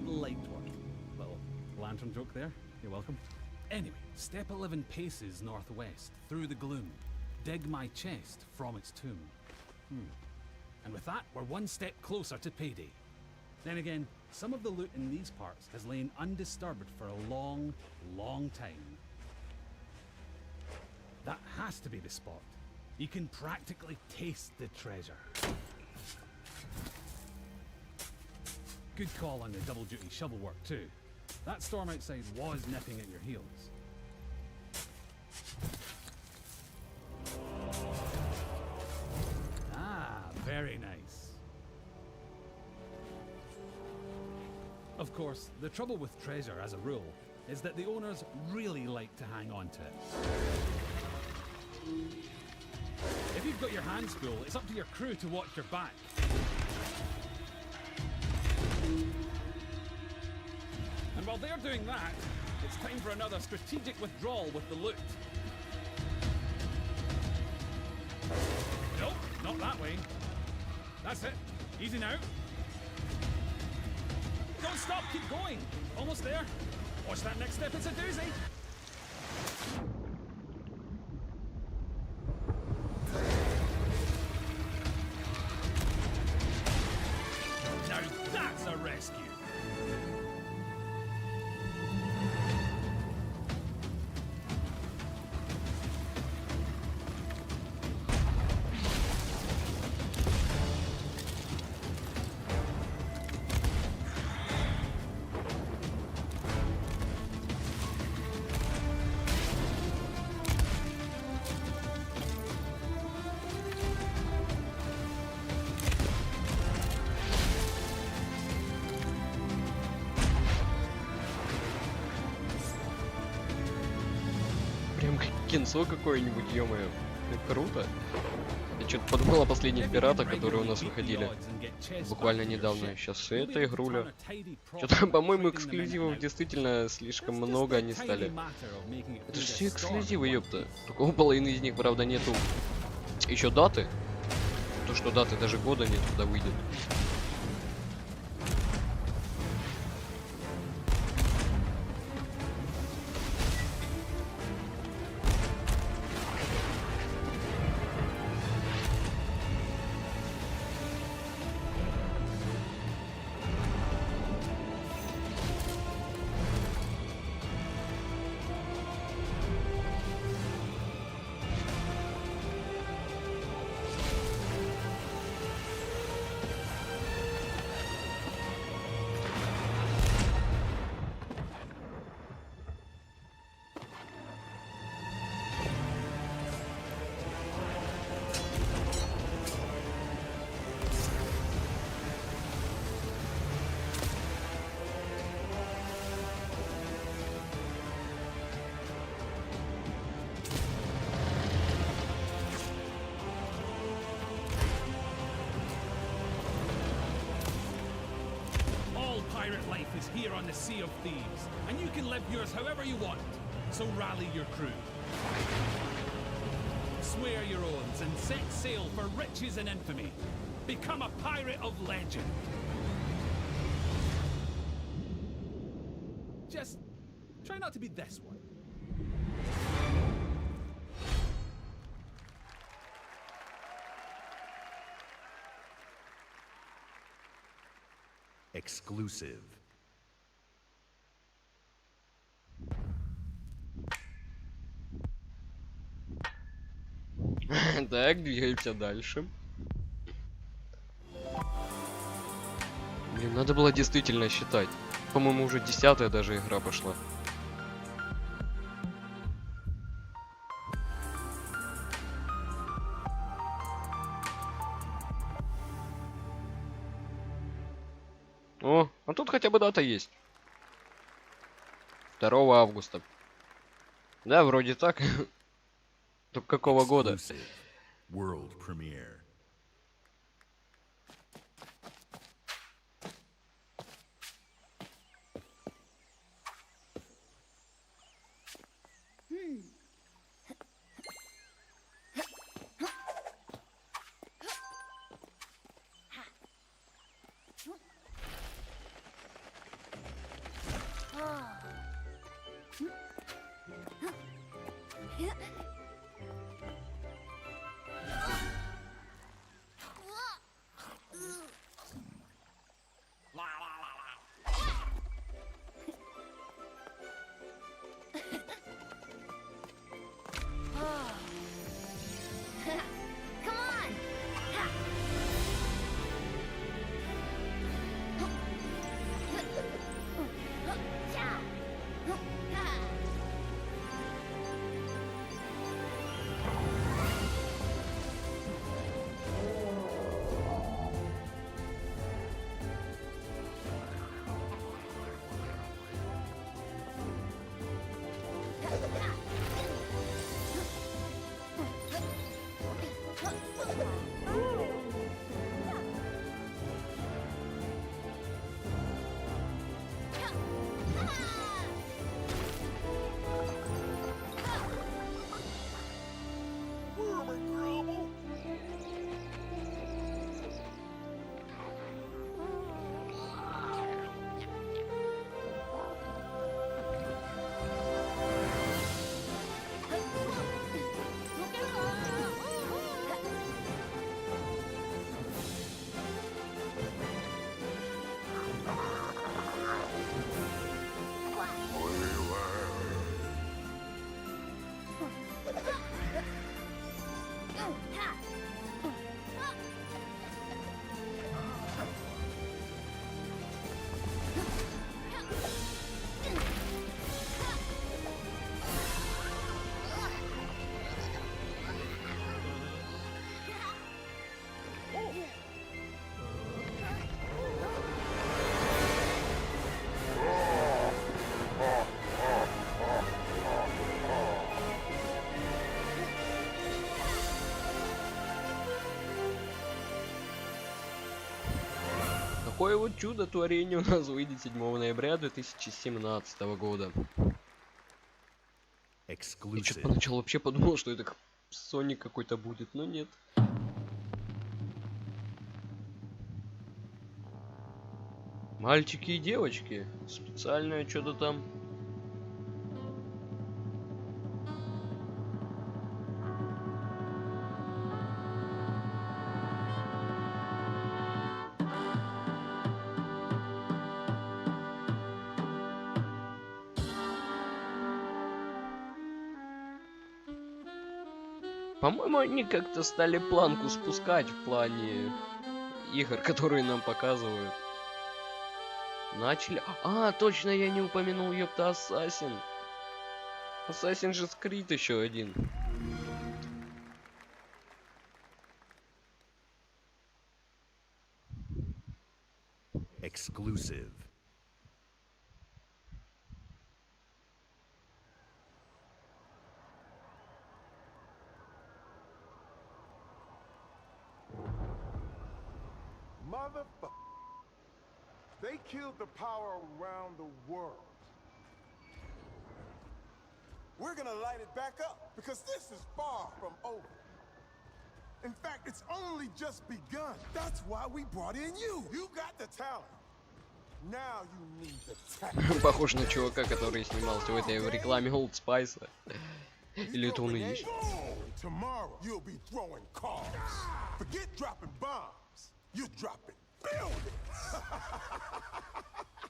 Light work. Little lantern joke there. You're welcome. Anyway, step 11 paces northwest, through the gloom. Dig my chest from its tomb. And with that, we're one step closer to payday. Then again, some of the loot in these parts has lain undisturbed for a long, long time. That has to be the spot. You can practically taste the treasure. Good call on the double-duty shovel work too. That storm outside was nipping at your heels. Ah, very nice. Of course, the trouble with treasure, as a rule, is that the owners really like to hang on to it. If you've got your hands full, it's up to your crew to watch your back. And while they're doing that, it's time for another strategic withdrawal with the loot. Nope, not that way. That's it. Easy now. Don't stop, keep going. Almost there. Watch that next step, it's a doozy. Now that's a rescue. Прям как кинцо какое-нибудь, ё-моё. Это круто. Я что-то подумал о последних пиратах, которые у нас выходили буквально недавно. Сейчас эта игруля. Что-то, по-моему, эксклюзивов действительно слишком много они стали. Это же все эксклюзивы, ёпта. Только у половины из них, правда, нету еще даты. То, что даты даже года нет, когда выйдет. Pirate life is here on the Sea of Thieves, and you can live yours however you want. So rally your crew. Swear your oaths and set sail for riches and infamy. Become a pirate of legend. Just try not to be this one. Exclusive. Так, двигаемся дальше. Блин, надо было действительно считать. По-моему, уже 10-я даже игра пошла. О, а тут хотя бы дата есть. 2 августа. Да, вроде так. Только какого года? World premiere. такое вот чудо-творение у нас выйдет 7 ноября 2017 года. Я что-то поначалу вообще подумал, что это как Соник какой-то будет, но нет. Мальчики и девочки. Специальное что-то там. По-моему, они как-то стали планку спускать в плане игр, которые нам показывают. Начали... А, точно, я не упомянул, ёпта, Assassin. Assassin же скрит еще один. Exclusive. Motherfucker. They killed the power around the world. We're gonna light it back up because this is far from over. In fact, it's only just begun. That's why we brought in you. You got the talent. Now you need the talent. Похож на чувака, который снимался в этой рекламе Old Spice. Или это он и есть? Tomorrow you'll be throwing cars. Forget dropping bombs. You're dropping buildings.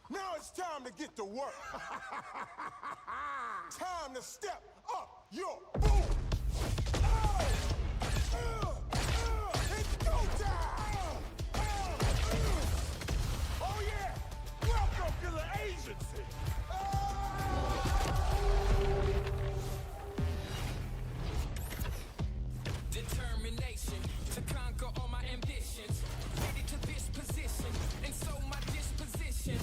Now it's time to get to work. Time to step up your boom. It's go time. Oh yeah, welcome to the agency. Determination to conquer all my ambitions. Headed to this position, and so my disposition.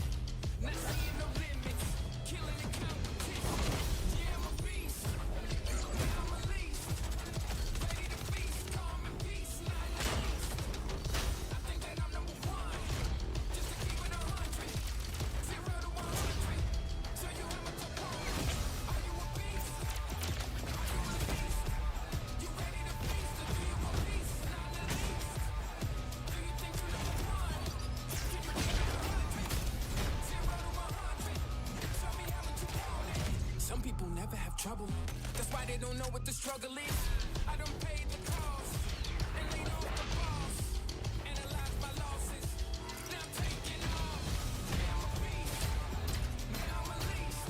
Not seeing no limits, killing the competition. Yeah, I'm a beast. I'm a least. Ready to feast, calm and peace, not least. I think that I'm number one. Just to keep it 100. 0 to 100. Tell you I'm a opponent. Are you a beast? Are you a least? You ready to feast, or do you a beast, not the least? Do you think you're number one? Can you keep it 100? 0 to 100. Show me how much you want it. Some people never have trouble. That's why they don't know what the struggle is. I don't pay the cost and laid off the boss. Analyze my losses. Now I'm taking off. Yeah, I'm a beast. Now I'm a least.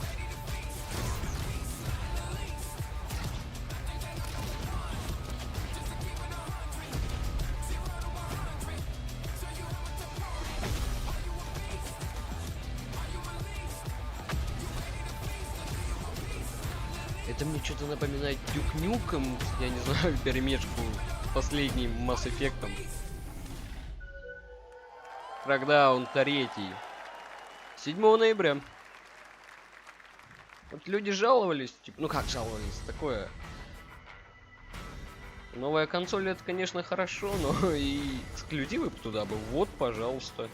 Ready to feast. Beast, not the least. I think that I'm number one. Just to keep it 100. 0 to 100. Show you how much opponent. Are you a beast? Are you a least? You ready to feast, or do you a beast? Это мне что-то напоминает Duke Nukem, я не знаю, перемешку с последним Mass Effect'ом. Когда он третий. 7 ноября. Вот люди жаловались, типа, ну как жаловались, такое. Новая консоль это, конечно, хорошо, но и эксклюзивы туда бы. Вот, пожалуйста.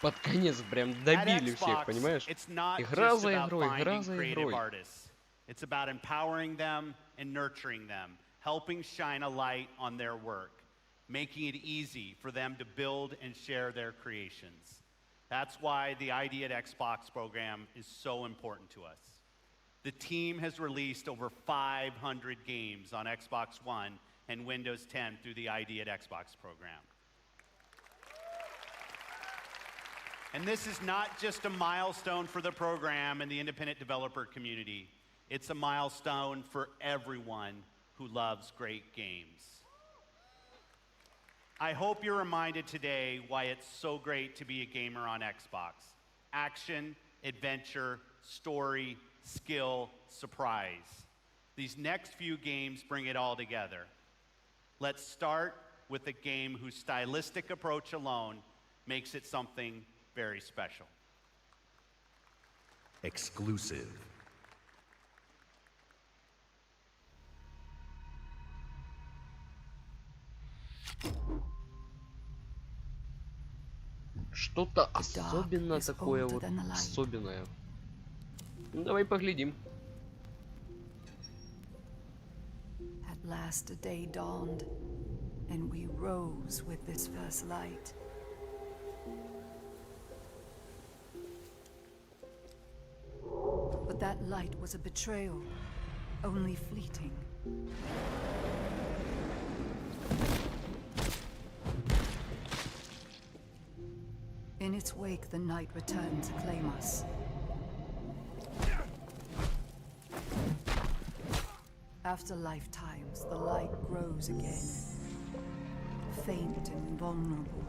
под конец прям добили всех, понимаешь? Игра за игрой, игра за игрой. It's about empowering them and nurturing them, helping shine a light on their work, making it easy for them to build and share their creations. That's why the ID at Xbox program is so important to us. The team has released over 500 games on Xbox One and Windows 10 through the ID at Xbox program. And this is not just a milestone for the program and the independent developer community. It's a milestone for everyone who loves great games. I hope you're reminded today why it's so great to be a gamer on Xbox. Action, adventure, story, skill, surprise. These next few games bring it all together. Let's start with a game whose stylistic approach alone makes it something very special. Exclusive. Что-то особенно такое вот особенное. Ну, давай поглядим. At last a day dawned, and we rose with this first light. But that light was a betrayal, only fleeting. In its wake, the night returned to claim us. After lifetimes, the light grows again, faint and vulnerable.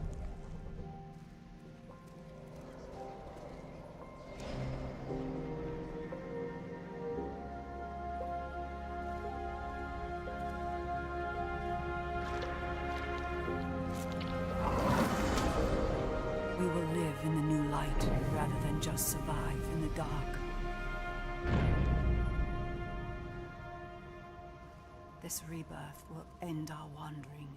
We will live in the new light rather than just survive in the dark. This rebirth will end our wandering.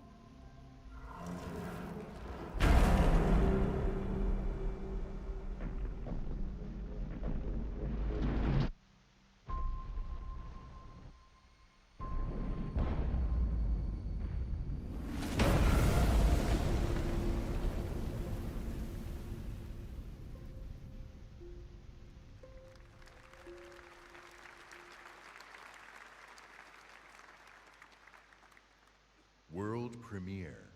World premiere.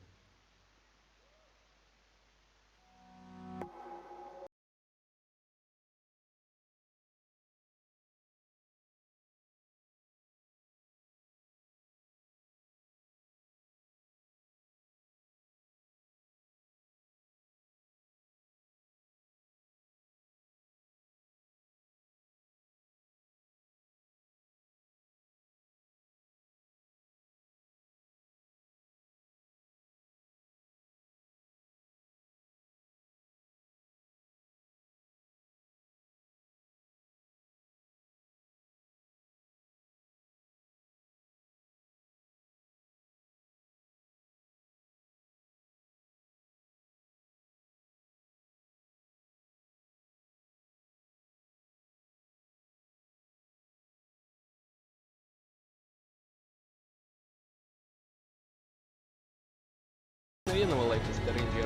Мгновенного Life is Strange.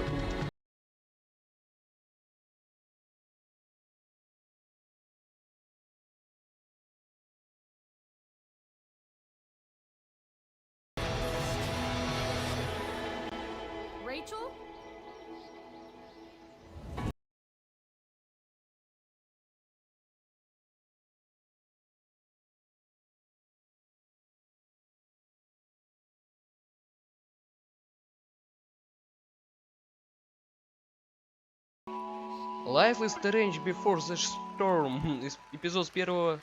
Rachel? Life is Strange Before the Storm. Эпизод с 1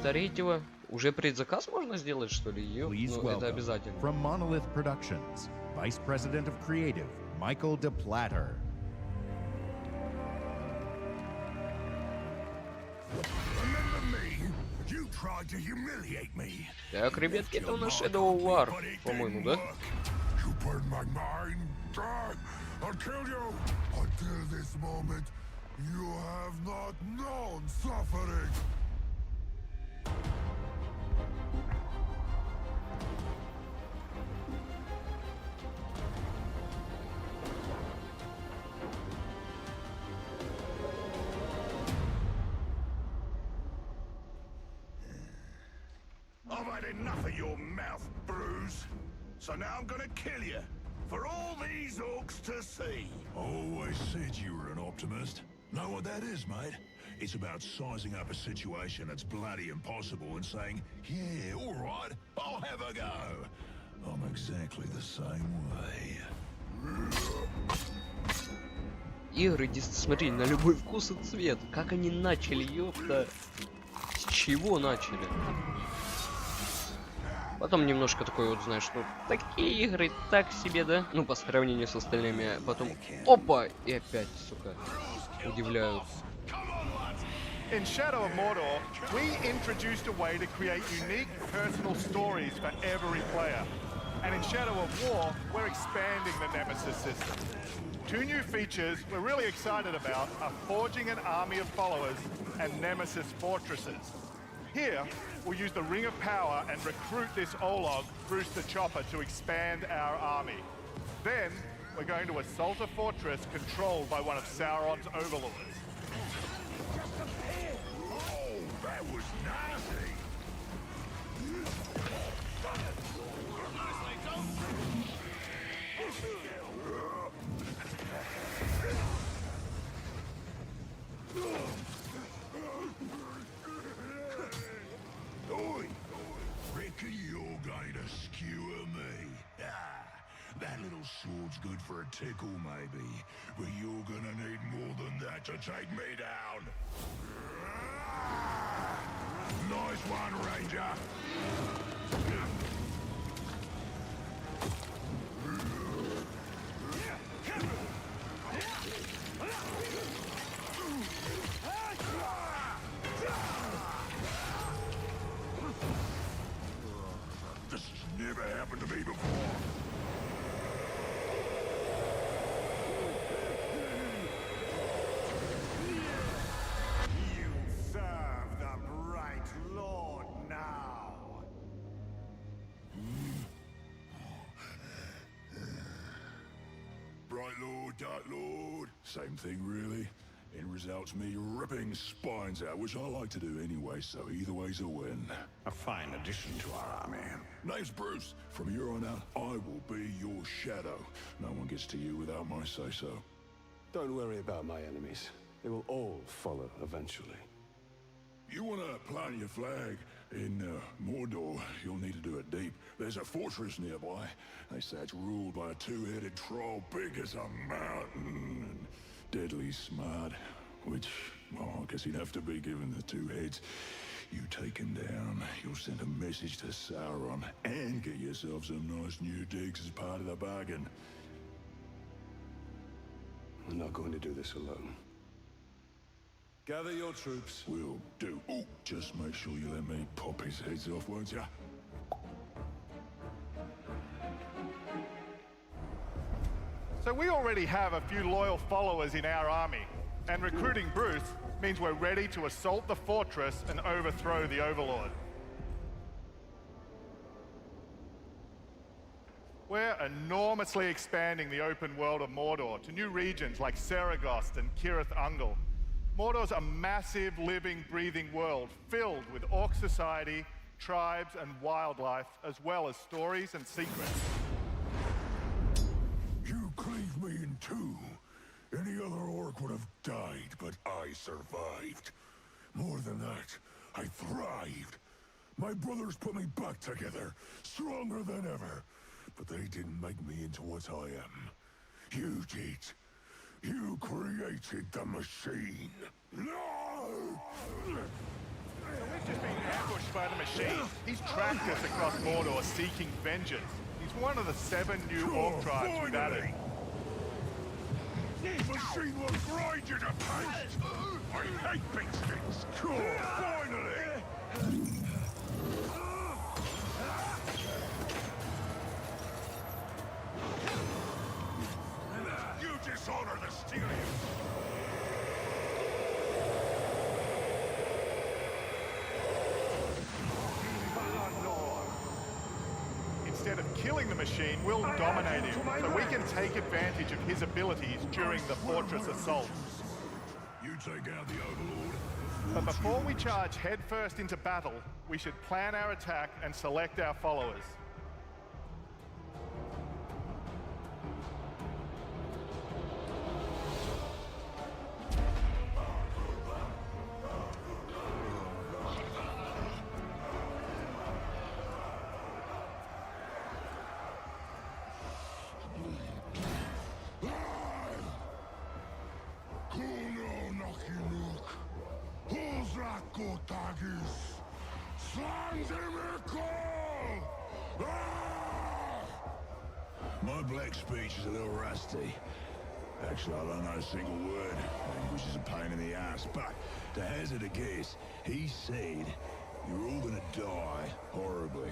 до 3. Уже предзаказ можно сделать, что ли? Ну, это обязательно. From Monolith Productions, Vice President of Creative, Michael DePlatter. Так, ребятки, это у нас Shadow War, по-моему, да? I killed you! Until this moment, you have not known suffering! I've had enough of your mouth, Bruce. So now I'm gonna kill you. For all these orcs to see. Always said you were an optimist. Know what that is, mate? It's about sizing up a situation that's bloody impossible and saying, yeah, all right, I'll have a go. I'm exactly the same way. Игры, смотри, на любой вкус и цвет. Как они начали, ёпта. С чего начали? Потом немножко такой вот, знаешь, ну, такие игры так себе, да? Ну, по сравнению с остальными. Потом, опа! И опять, сука, удивляют. In Shadow of Mordor, we introduced a way to create unique personal stories for every player. And in Shadow of War, we're expanding the Nemesis system. Two new features we're really excited about are forging an army of followers and Nemesis fortresses. Here, we'll use the Ring of Power and recruit this Olog, Bruce the Chopper, to expand our army. Then, we're going to assault a fortress controlled by one of Sauron's overlords. Oh, that was nasty. Oi! Reckon you're going to skewer me? That little sword's good for a tickle, maybe. But you're gonna need more than that to take me down. Nice one, Ranger. This has never happened to me before. You serve the Bright Lord now. Bright Lord, Dark Lord. Same thing, really. End result's me ripping spines out, which I like to do anyway, so either way's a win. A fine addition to our army. Name's Bruce. From here on out, I will be your shadow. No one gets to you without my say-so. Don't worry about my enemies. They will all follow eventually. You want to plant your flag in Mordor, you'll need to do it deep. There's a fortress nearby. They say it's ruled by a two-headed troll big as a mountain and deadly smart, which, well, I guess he'd have to be given the two heads. You take him down, you'll send a message to Sauron and get yourself some nice new digs as part of the bargain. I'm not going to do this alone. Gather your troops. Will do. Ooh, just make sure you let me pop his heads off, won't ya? So we already have a few loyal followers in our army, and recruiting Bruce means we're ready to assault the fortress and overthrow the Overlord. We're enormously expanding the open world of Mordor to new regions like Saragost and Cirith Ungol. Mordor's a massive, living, breathing world filled with orc society, tribes, and wildlife, as well as stories and secrets. You cleaved me in two. Any other orc would have died, but I survived. More than that, I thrived. My brothers put me back together, stronger than ever. But they didn't make me into what I am. You did. You created the machine. No! We've just been ambushed by the machine. He's tracked us across Mordor seeking vengeance. He's one of the 7 new orc tribes we've added. Machine will grind you to paste! I hate big sticks! Cool, finally! You Killing the machine will dominate him, so we can take advantage of his abilities during the fortress assault. You take out the Overlord. But before we charge headfirst into battle, we should plan our attack and select our followers. My black speech is a little rusty. Actually, I don't know a single word, which is a pain in the ass. But to hazard a guess, he said you're all gonna die horribly.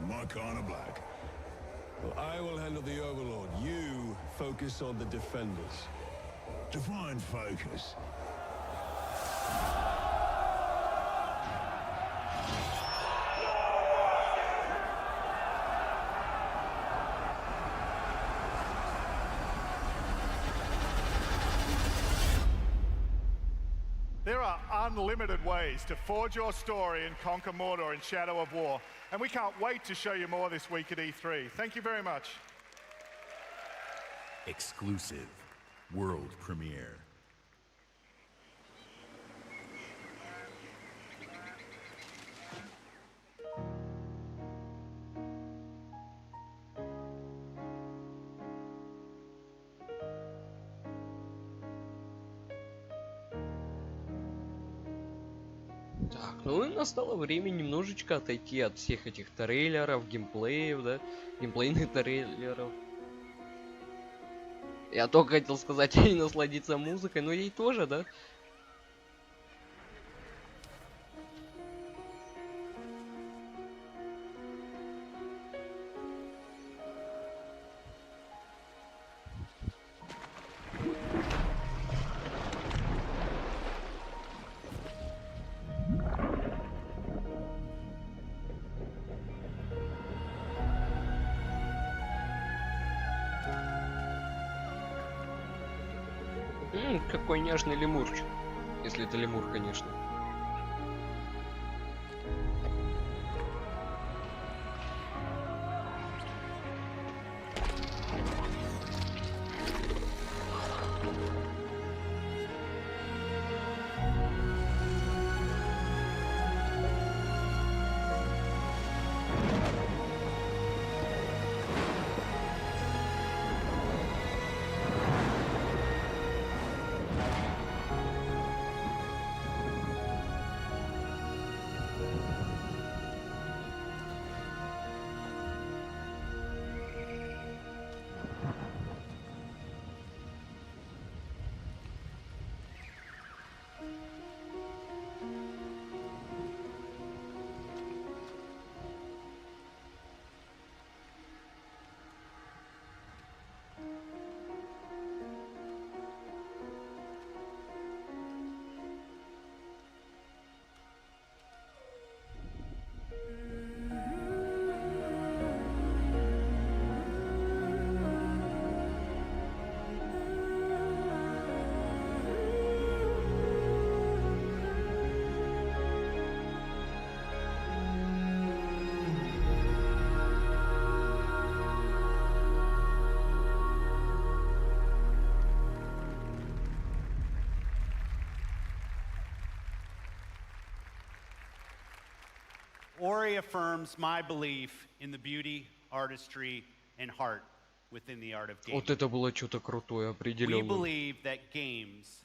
My kind of black. Well, I will handle the Overlord. You focus on the defenders. Define focus. There are unlimited ways to forge your story and conquer Mordor in Shadow of War, and we can't wait to show you more this week at E3. Thank you very much. Exclusive world premiere. Так, ну и настало время немножечко отойти от всех этих трейлеров, геймплеев, да, геймплейных трейлеров. Я только хотел сказать, и насладиться музыкой, но ей тоже, да. Какой нежный лемурчик. Если это лемур, конечно. Ori affirms my belief in the beauty, artistry, and heart within the art of gaming. Вот это было что-то крутое, We определенно. believe that games,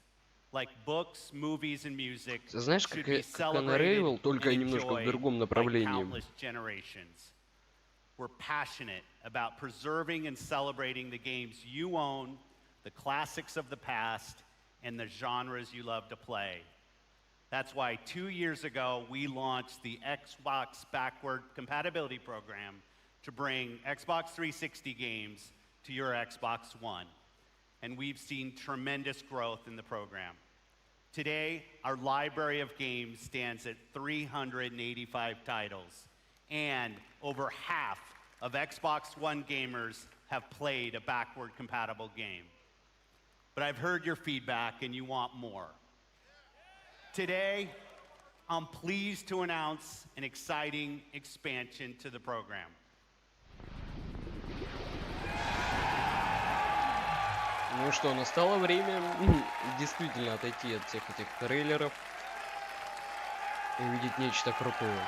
like books, movies, and music, Ты знаешь, should как be Unravel, celebrated только and немножко в enjoyed другом by направлении. countless generations. We're passionate about preserving and celebrating the games you own, the classics of the past, and the genres you love to play. That's why 2 years ago, we launched the Xbox Backward Compatibility Program to bring Xbox 360 games to your Xbox One. And we've seen tremendous growth in the program. Today, our library of games stands at 385 titles, and over half of Xbox One gamers have played a backward compatible game. But I've heard your feedback and you want more. Today, I'm pleased to announce an exciting expansion to the program. Ну что, настало время действительно отойти от всех этих трейлеров и увидеть нечто крутое.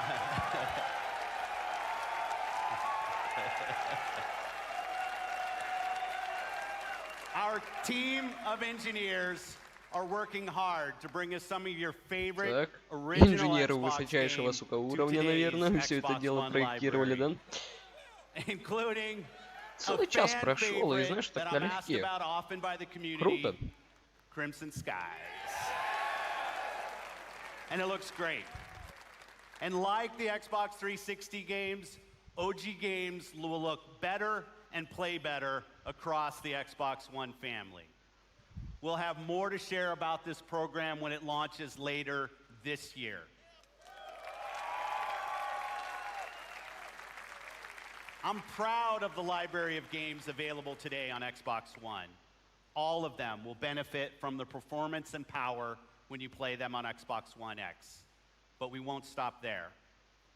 Our team of engineers are working hard to bring us some of your favorite original Инженеры Xbox высочайшего, games сука, to уровня, today's наверное, все это Xbox дело One проектировали, library, да? including Целый час прошел, и знаешь, так налегке. Круто. Crimson Skies. And it looks great. And like the Xbox 360 games, OG games will look better and play better across the Xbox One family. We'll have more to share about this program when it launches later this year. I'm proud of the library of games available today on Xbox One. All of them will benefit from the performance and power when you play them on Xbox One X. But we won't stop there.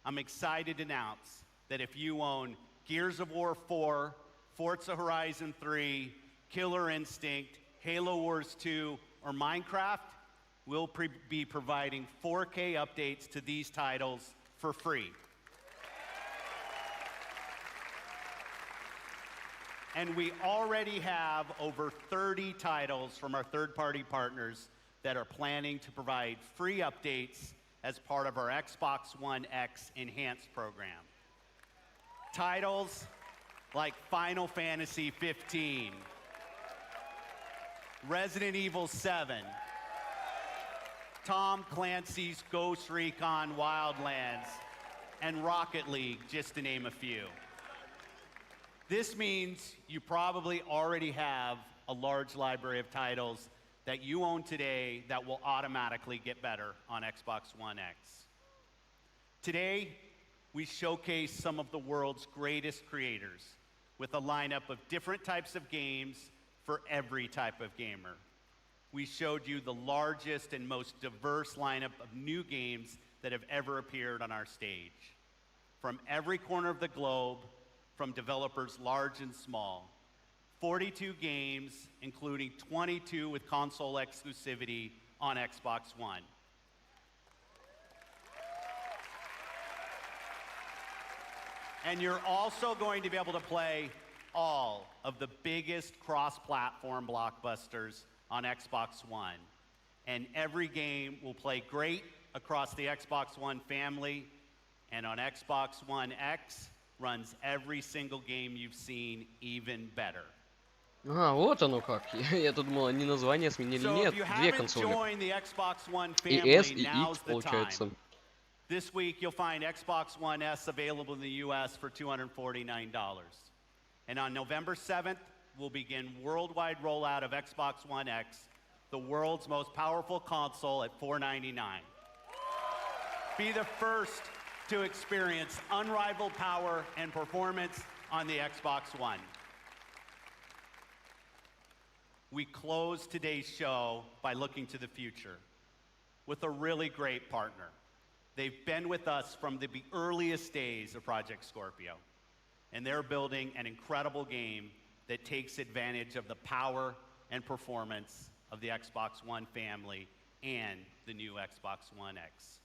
I'm excited to announce that if you own Gears of War 4, Forza Horizon 3, Killer Instinct, Halo Wars 2, or Minecraft, we'll be providing 4K updates to these titles for free. And we already have over 30 titles from our third-party partners that are planning to provide free updates as part of our Xbox One X Enhanced program. Titles like Final Fantasy 15, Resident Evil 7, Tom Clancy's Ghost Recon Wildlands, and Rocket League, just to name a few. This means you probably already have a large library of titles that you own today that will automatically get better on Xbox One X. Today, we showcase some of the world's greatest creators with a lineup of different types of games for every type of gamer. We showed you the largest and most diverse lineup of new games that have ever appeared on our stage. From every corner of the globe, from developers large and small. 42 games, including 22 with console exclusivity on Xbox One. And you're also going to be able to play all of the biggest cross-platform blockbusters on Xbox One. And every game will play great across the Xbox One family, and on Xbox One X, runs every single game you've seen even better. А, вот оно как. Я тут думал, они название сменили. Нет, две консоли. И S, и X, получается. This week you'll find Xbox One S available in the US for $249. And on November 7th, we'll begin worldwide rollout of Xbox One X, the world's most powerful console, at $499. Be the first to experience unrivaled power and performance on the Xbox One. We close today's show by looking to the future with a really great partner. They've been with us from the earliest days of Project Scorpio, and they're building an incredible game that takes advantage of the power and performance of the Xbox One family and the new Xbox One X.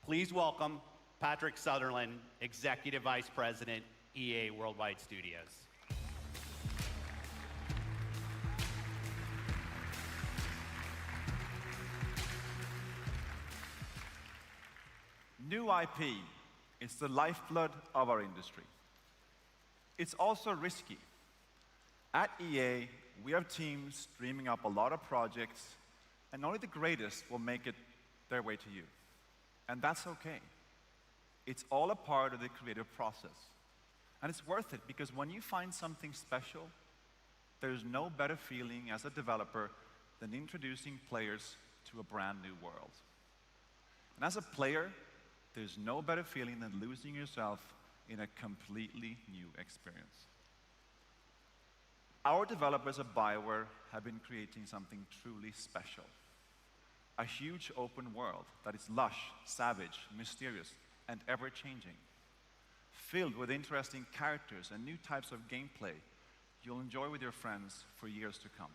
Please welcome Patrick Sutherland, Executive Vice President, EA Worldwide Studios. New IP is the lifeblood of our industry. It's also risky. At EA, we have teams dreaming up a lot of projects, and only the greatest will make it their way to you. And that's okay. It's all a part of the creative process. And it's worth it, because when you find something special, there's no better feeling as a developer than introducing players to a brand new world. And as a player, there's no better feeling than losing yourself in a completely new experience. Our developers at BioWare have been creating something truly special. A huge open world that is lush, savage, mysterious, and ever-changing. Filled with interesting characters and new types of gameplay you'll enjoy with your friends for years to come.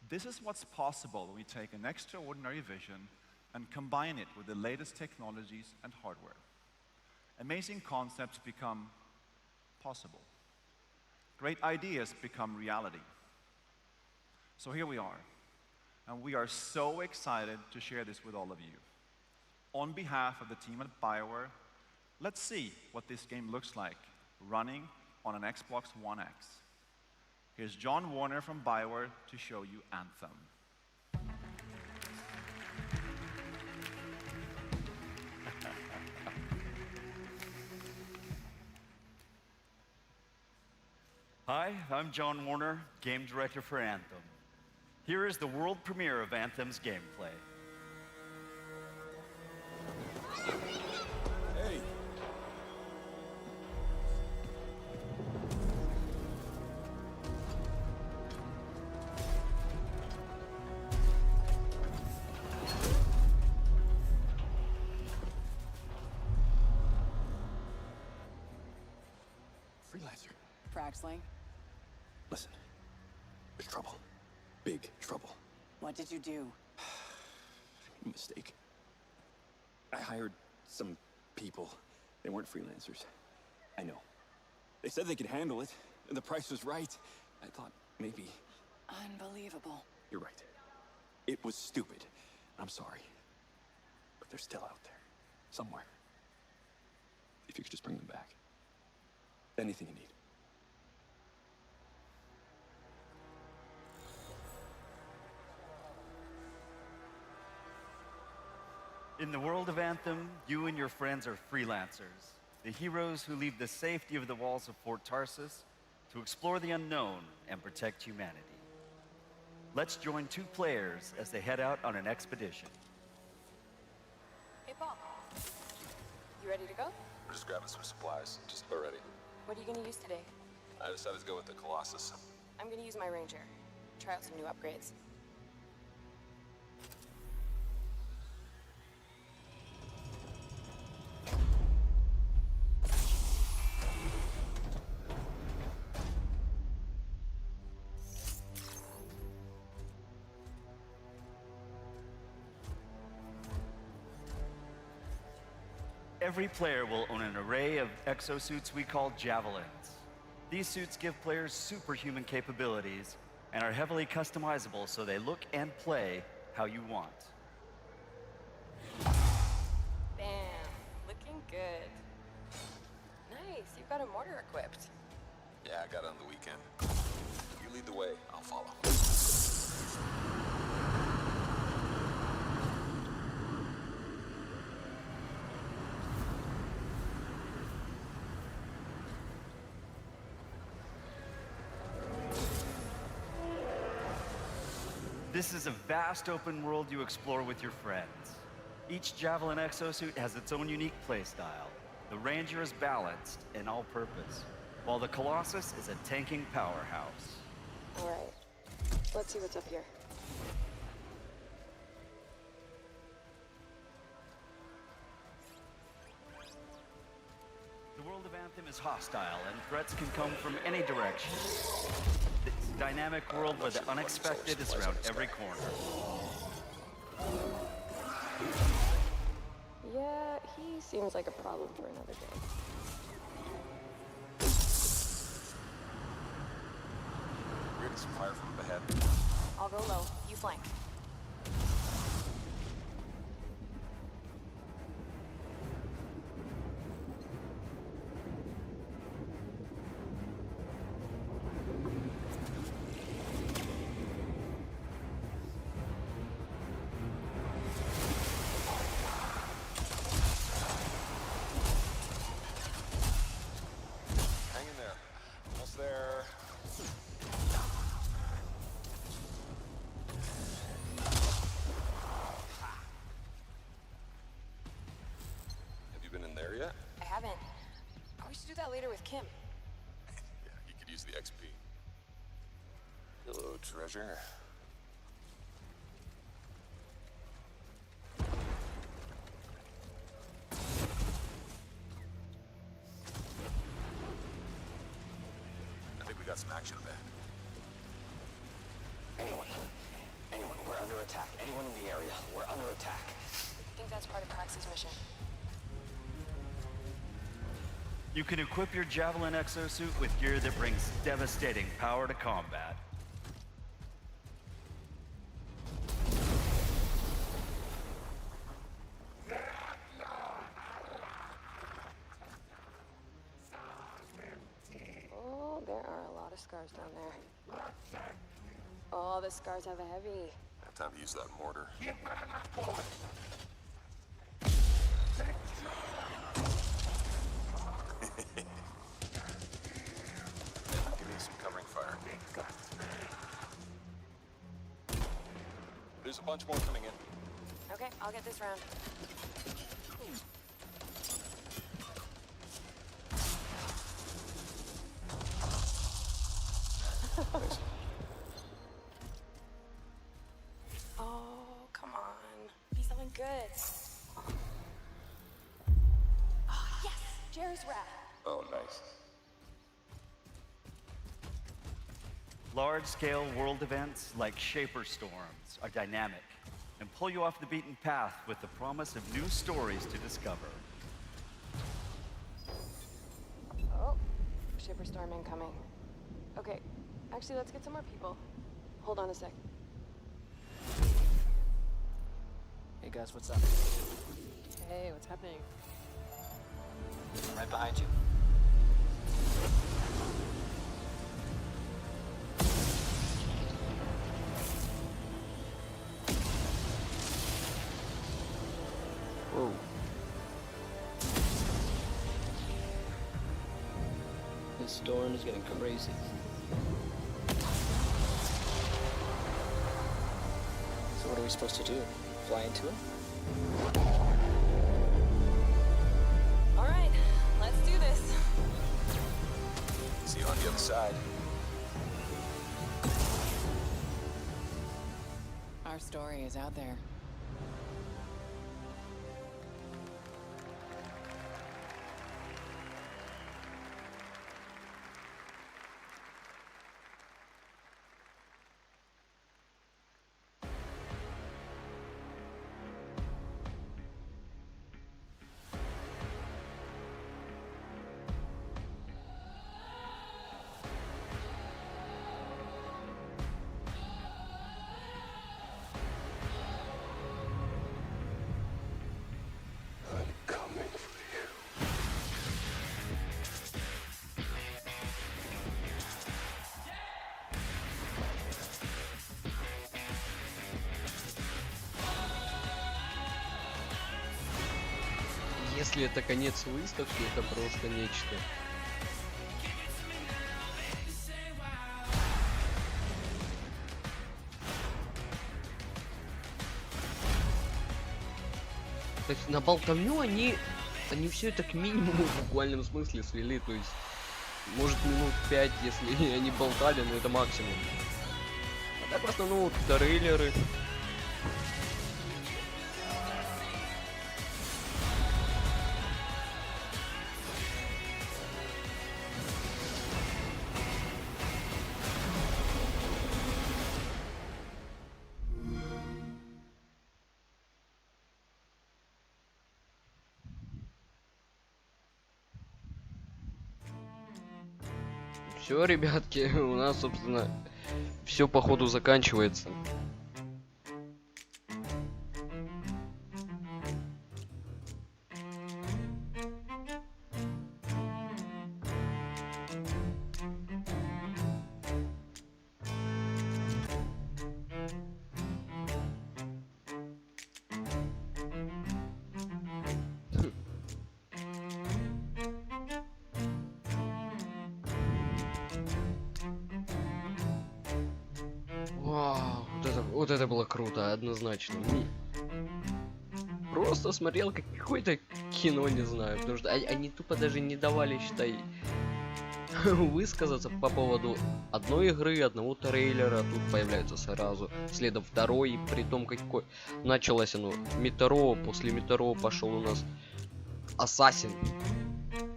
This is what's possible when we take an extraordinary vision and combine it with the latest technologies and hardware. Amazing concepts become possible. Great ideas become reality. So here we are, and we are so excited to share this with all of you. On behalf of the team at BioWare, let's see what this game looks like running on an Xbox One X. Here's John Warner from BioWare to show you Anthem. Hi, I'm John Warner, game director for Anthem. Here is the world premiere of Anthem's gameplay. Hey! Freelancer. Frag slang. Listen, there's trouble. Big trouble. What did you do? I made a mistake. I hired some people. They weren't freelancers. I know. They said they could handle it, and the price was right. I thought maybe... Unbelievable. You're right. It was stupid. I'm sorry. But they're still out there. Somewhere. If you could just bring them back. Anything you need. In the world of Anthem, you and your friends are freelancers, the heroes who leave the safety of the walls of Fort Tarsus to explore the unknown and protect humanity. Let's join two players as they head out on an expedition. Hey, Paul. You ready to go? We're just grabbing some supplies, just about ready. What are you going to use today? I decided to go with the Colossus. I'm going to use my Ranger. Try out some new upgrades. Every player will own an array of exosuits we call Javelins. These suits give players superhuman capabilities and are heavily customizable so they look and play how you want. Bam. Looking good. Nice. You've got a mortar equipped. Yeah, I got it on the weekend. You lead the way, I'll follow. This is a vast open world you explore with your friends. Each Javelin exosuit has its own unique playstyle. The Ranger is balanced and all-purpose, while the Colossus is a tanking powerhouse. All right. Let's see what's up here. The world of Anthem is hostile, and threats can come from any direction. This dynamic world where the unexpected is around every corner. Yeah, he seems like a problem for another day. We're getting some fire from up ahead. I'll go low. You flank. Hang in there. Almost there. Have you been in there yet? I haven't. him. Yeah, he could use the XP. Hello, treasure. I think we got some action back. Anyone, we're under attack. Anyone in the area, we're under attack. I think that's part of Praxis' mission. You can equip your Javelin exosuit with gear that brings devastating power to combat. Oh, there are a lot of scars down there. Oh, the scars have a heavy. Have time to use that mortar. Give me some covering fire. There's a bunch more coming in. Okay, I'll get this round. Oh, come on. Be something good. Oh, yes! Jer's wrap. Oh, nice. Large-scale world events like Shaper Storms are dynamic and pull you off the beaten path with the promise of new stories to discover. Oh, Shaper Storm incoming. Okay, actually, let's get some more people. Hold on a sec. Hey guys, what's up? Hey, what's happening? I'm right behind you. Whoa. This storm is getting crazy. So what are we supposed to do? Fly into it? All right, let's do this. See you on the other side. Our story is out there. Если это конец выставки, это просто нечто. То есть на болтовню они все это к минимуму в буквальном смысле свели. То есть, может, минут 5, если они болтали, но это максимум. А так в основном трейлеры. Все, ребятки, у нас, собственно, все по ходу заканчивается. Вау, вот это было круто, однозначно. Просто смотрел как какое-то кино, не знаю, потому что они тупо даже не давали, считай, высказаться по поводу одной игры, одного трейлера. Тут появляется сразу следом второй, при том какой началось оно метро, после метро пошел у нас Assassin.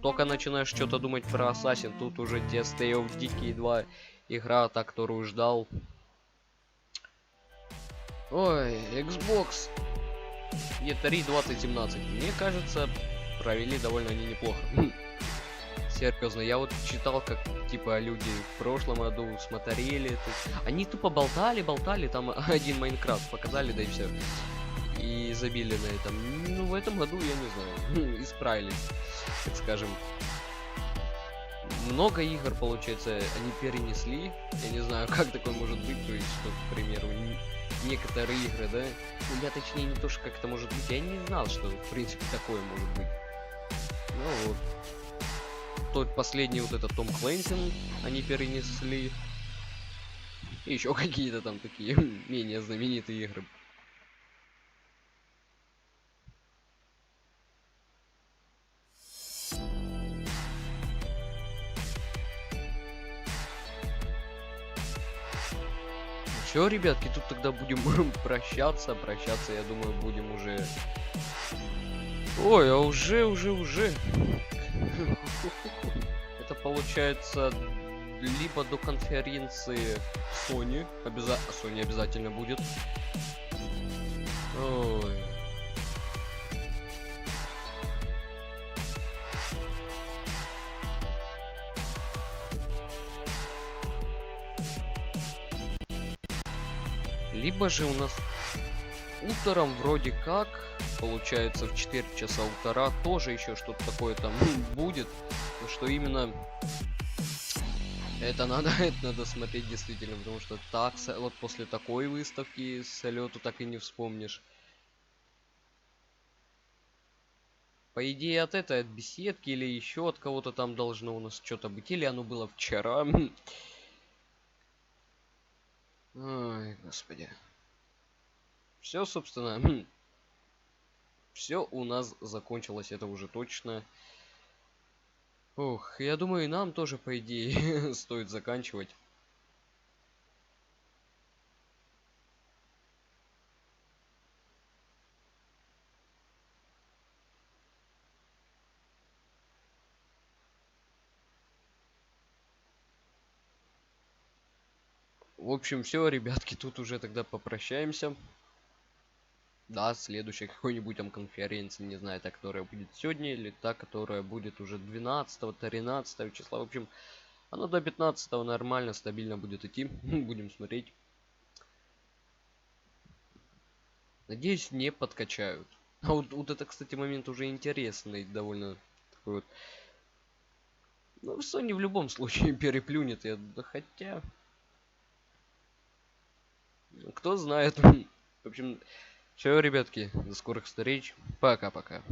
Только начинаешь что-то думать про Assassin, тут уже те Stay of Decay 2, игра, та, которую ждал. Ой, Xbox E3 2017. Мне кажется, провели довольно они неплохо. Серьезно, я вот читал, как типа люди в прошлом году смотрели. Они тупо болтали, там один Майнкрафт показали, да и все. И забили на этом. Ну, в этом году, я не знаю, исправились, так скажем. Много игр, получается, они перенесли. Я не знаю, как такое может быть. То есть, что, к примеру, некоторые игры, да? Ну, я точнее не то, что как это может быть. Я не знал, что, в принципе, такое может быть. Ну вот. Тот последний вот этот Том Клэнсин они перенесли. И еще какие-то там такие менее знаменитые игры. Все, ребятки, тут тогда будем прощаться. Прощаться, я думаю, будем уже... Ой, а уже. Это получается либо до конференции Sony. Sony обязательно будет. Ой. Либо же у нас утром вроде как, получается в 4 часа утра тоже еще что-то такое там будет. Но что именно, это надо смотреть действительно, потому что так, вот после такой выставки с лету так и не вспомнишь. По идее от беседки или еще от кого-то там должно у нас что-то быть, или оно было вчера. Ой, господи. Все, собственно, все у нас закончилось, это уже точно. Ох, я думаю, и нам тоже, по идее, стоит заканчивать. В общем, все, ребятки, тут уже тогда попрощаемся. Да, следующая какой-нибудь там конференции, не знаю, та, которая будет сегодня, или та, которая будет уже 12-13 числа. В общем, оно до 15 нормально, стабильно будет идти. Будем смотреть. Надеюсь, не подкачают. А вот это, кстати, момент уже интересный, довольно такой вот. Ну, Sony в любом случае переплюнет, да хотя... Кто знает. В общем, все, ребятки, до скорых встреч. Пока-пока.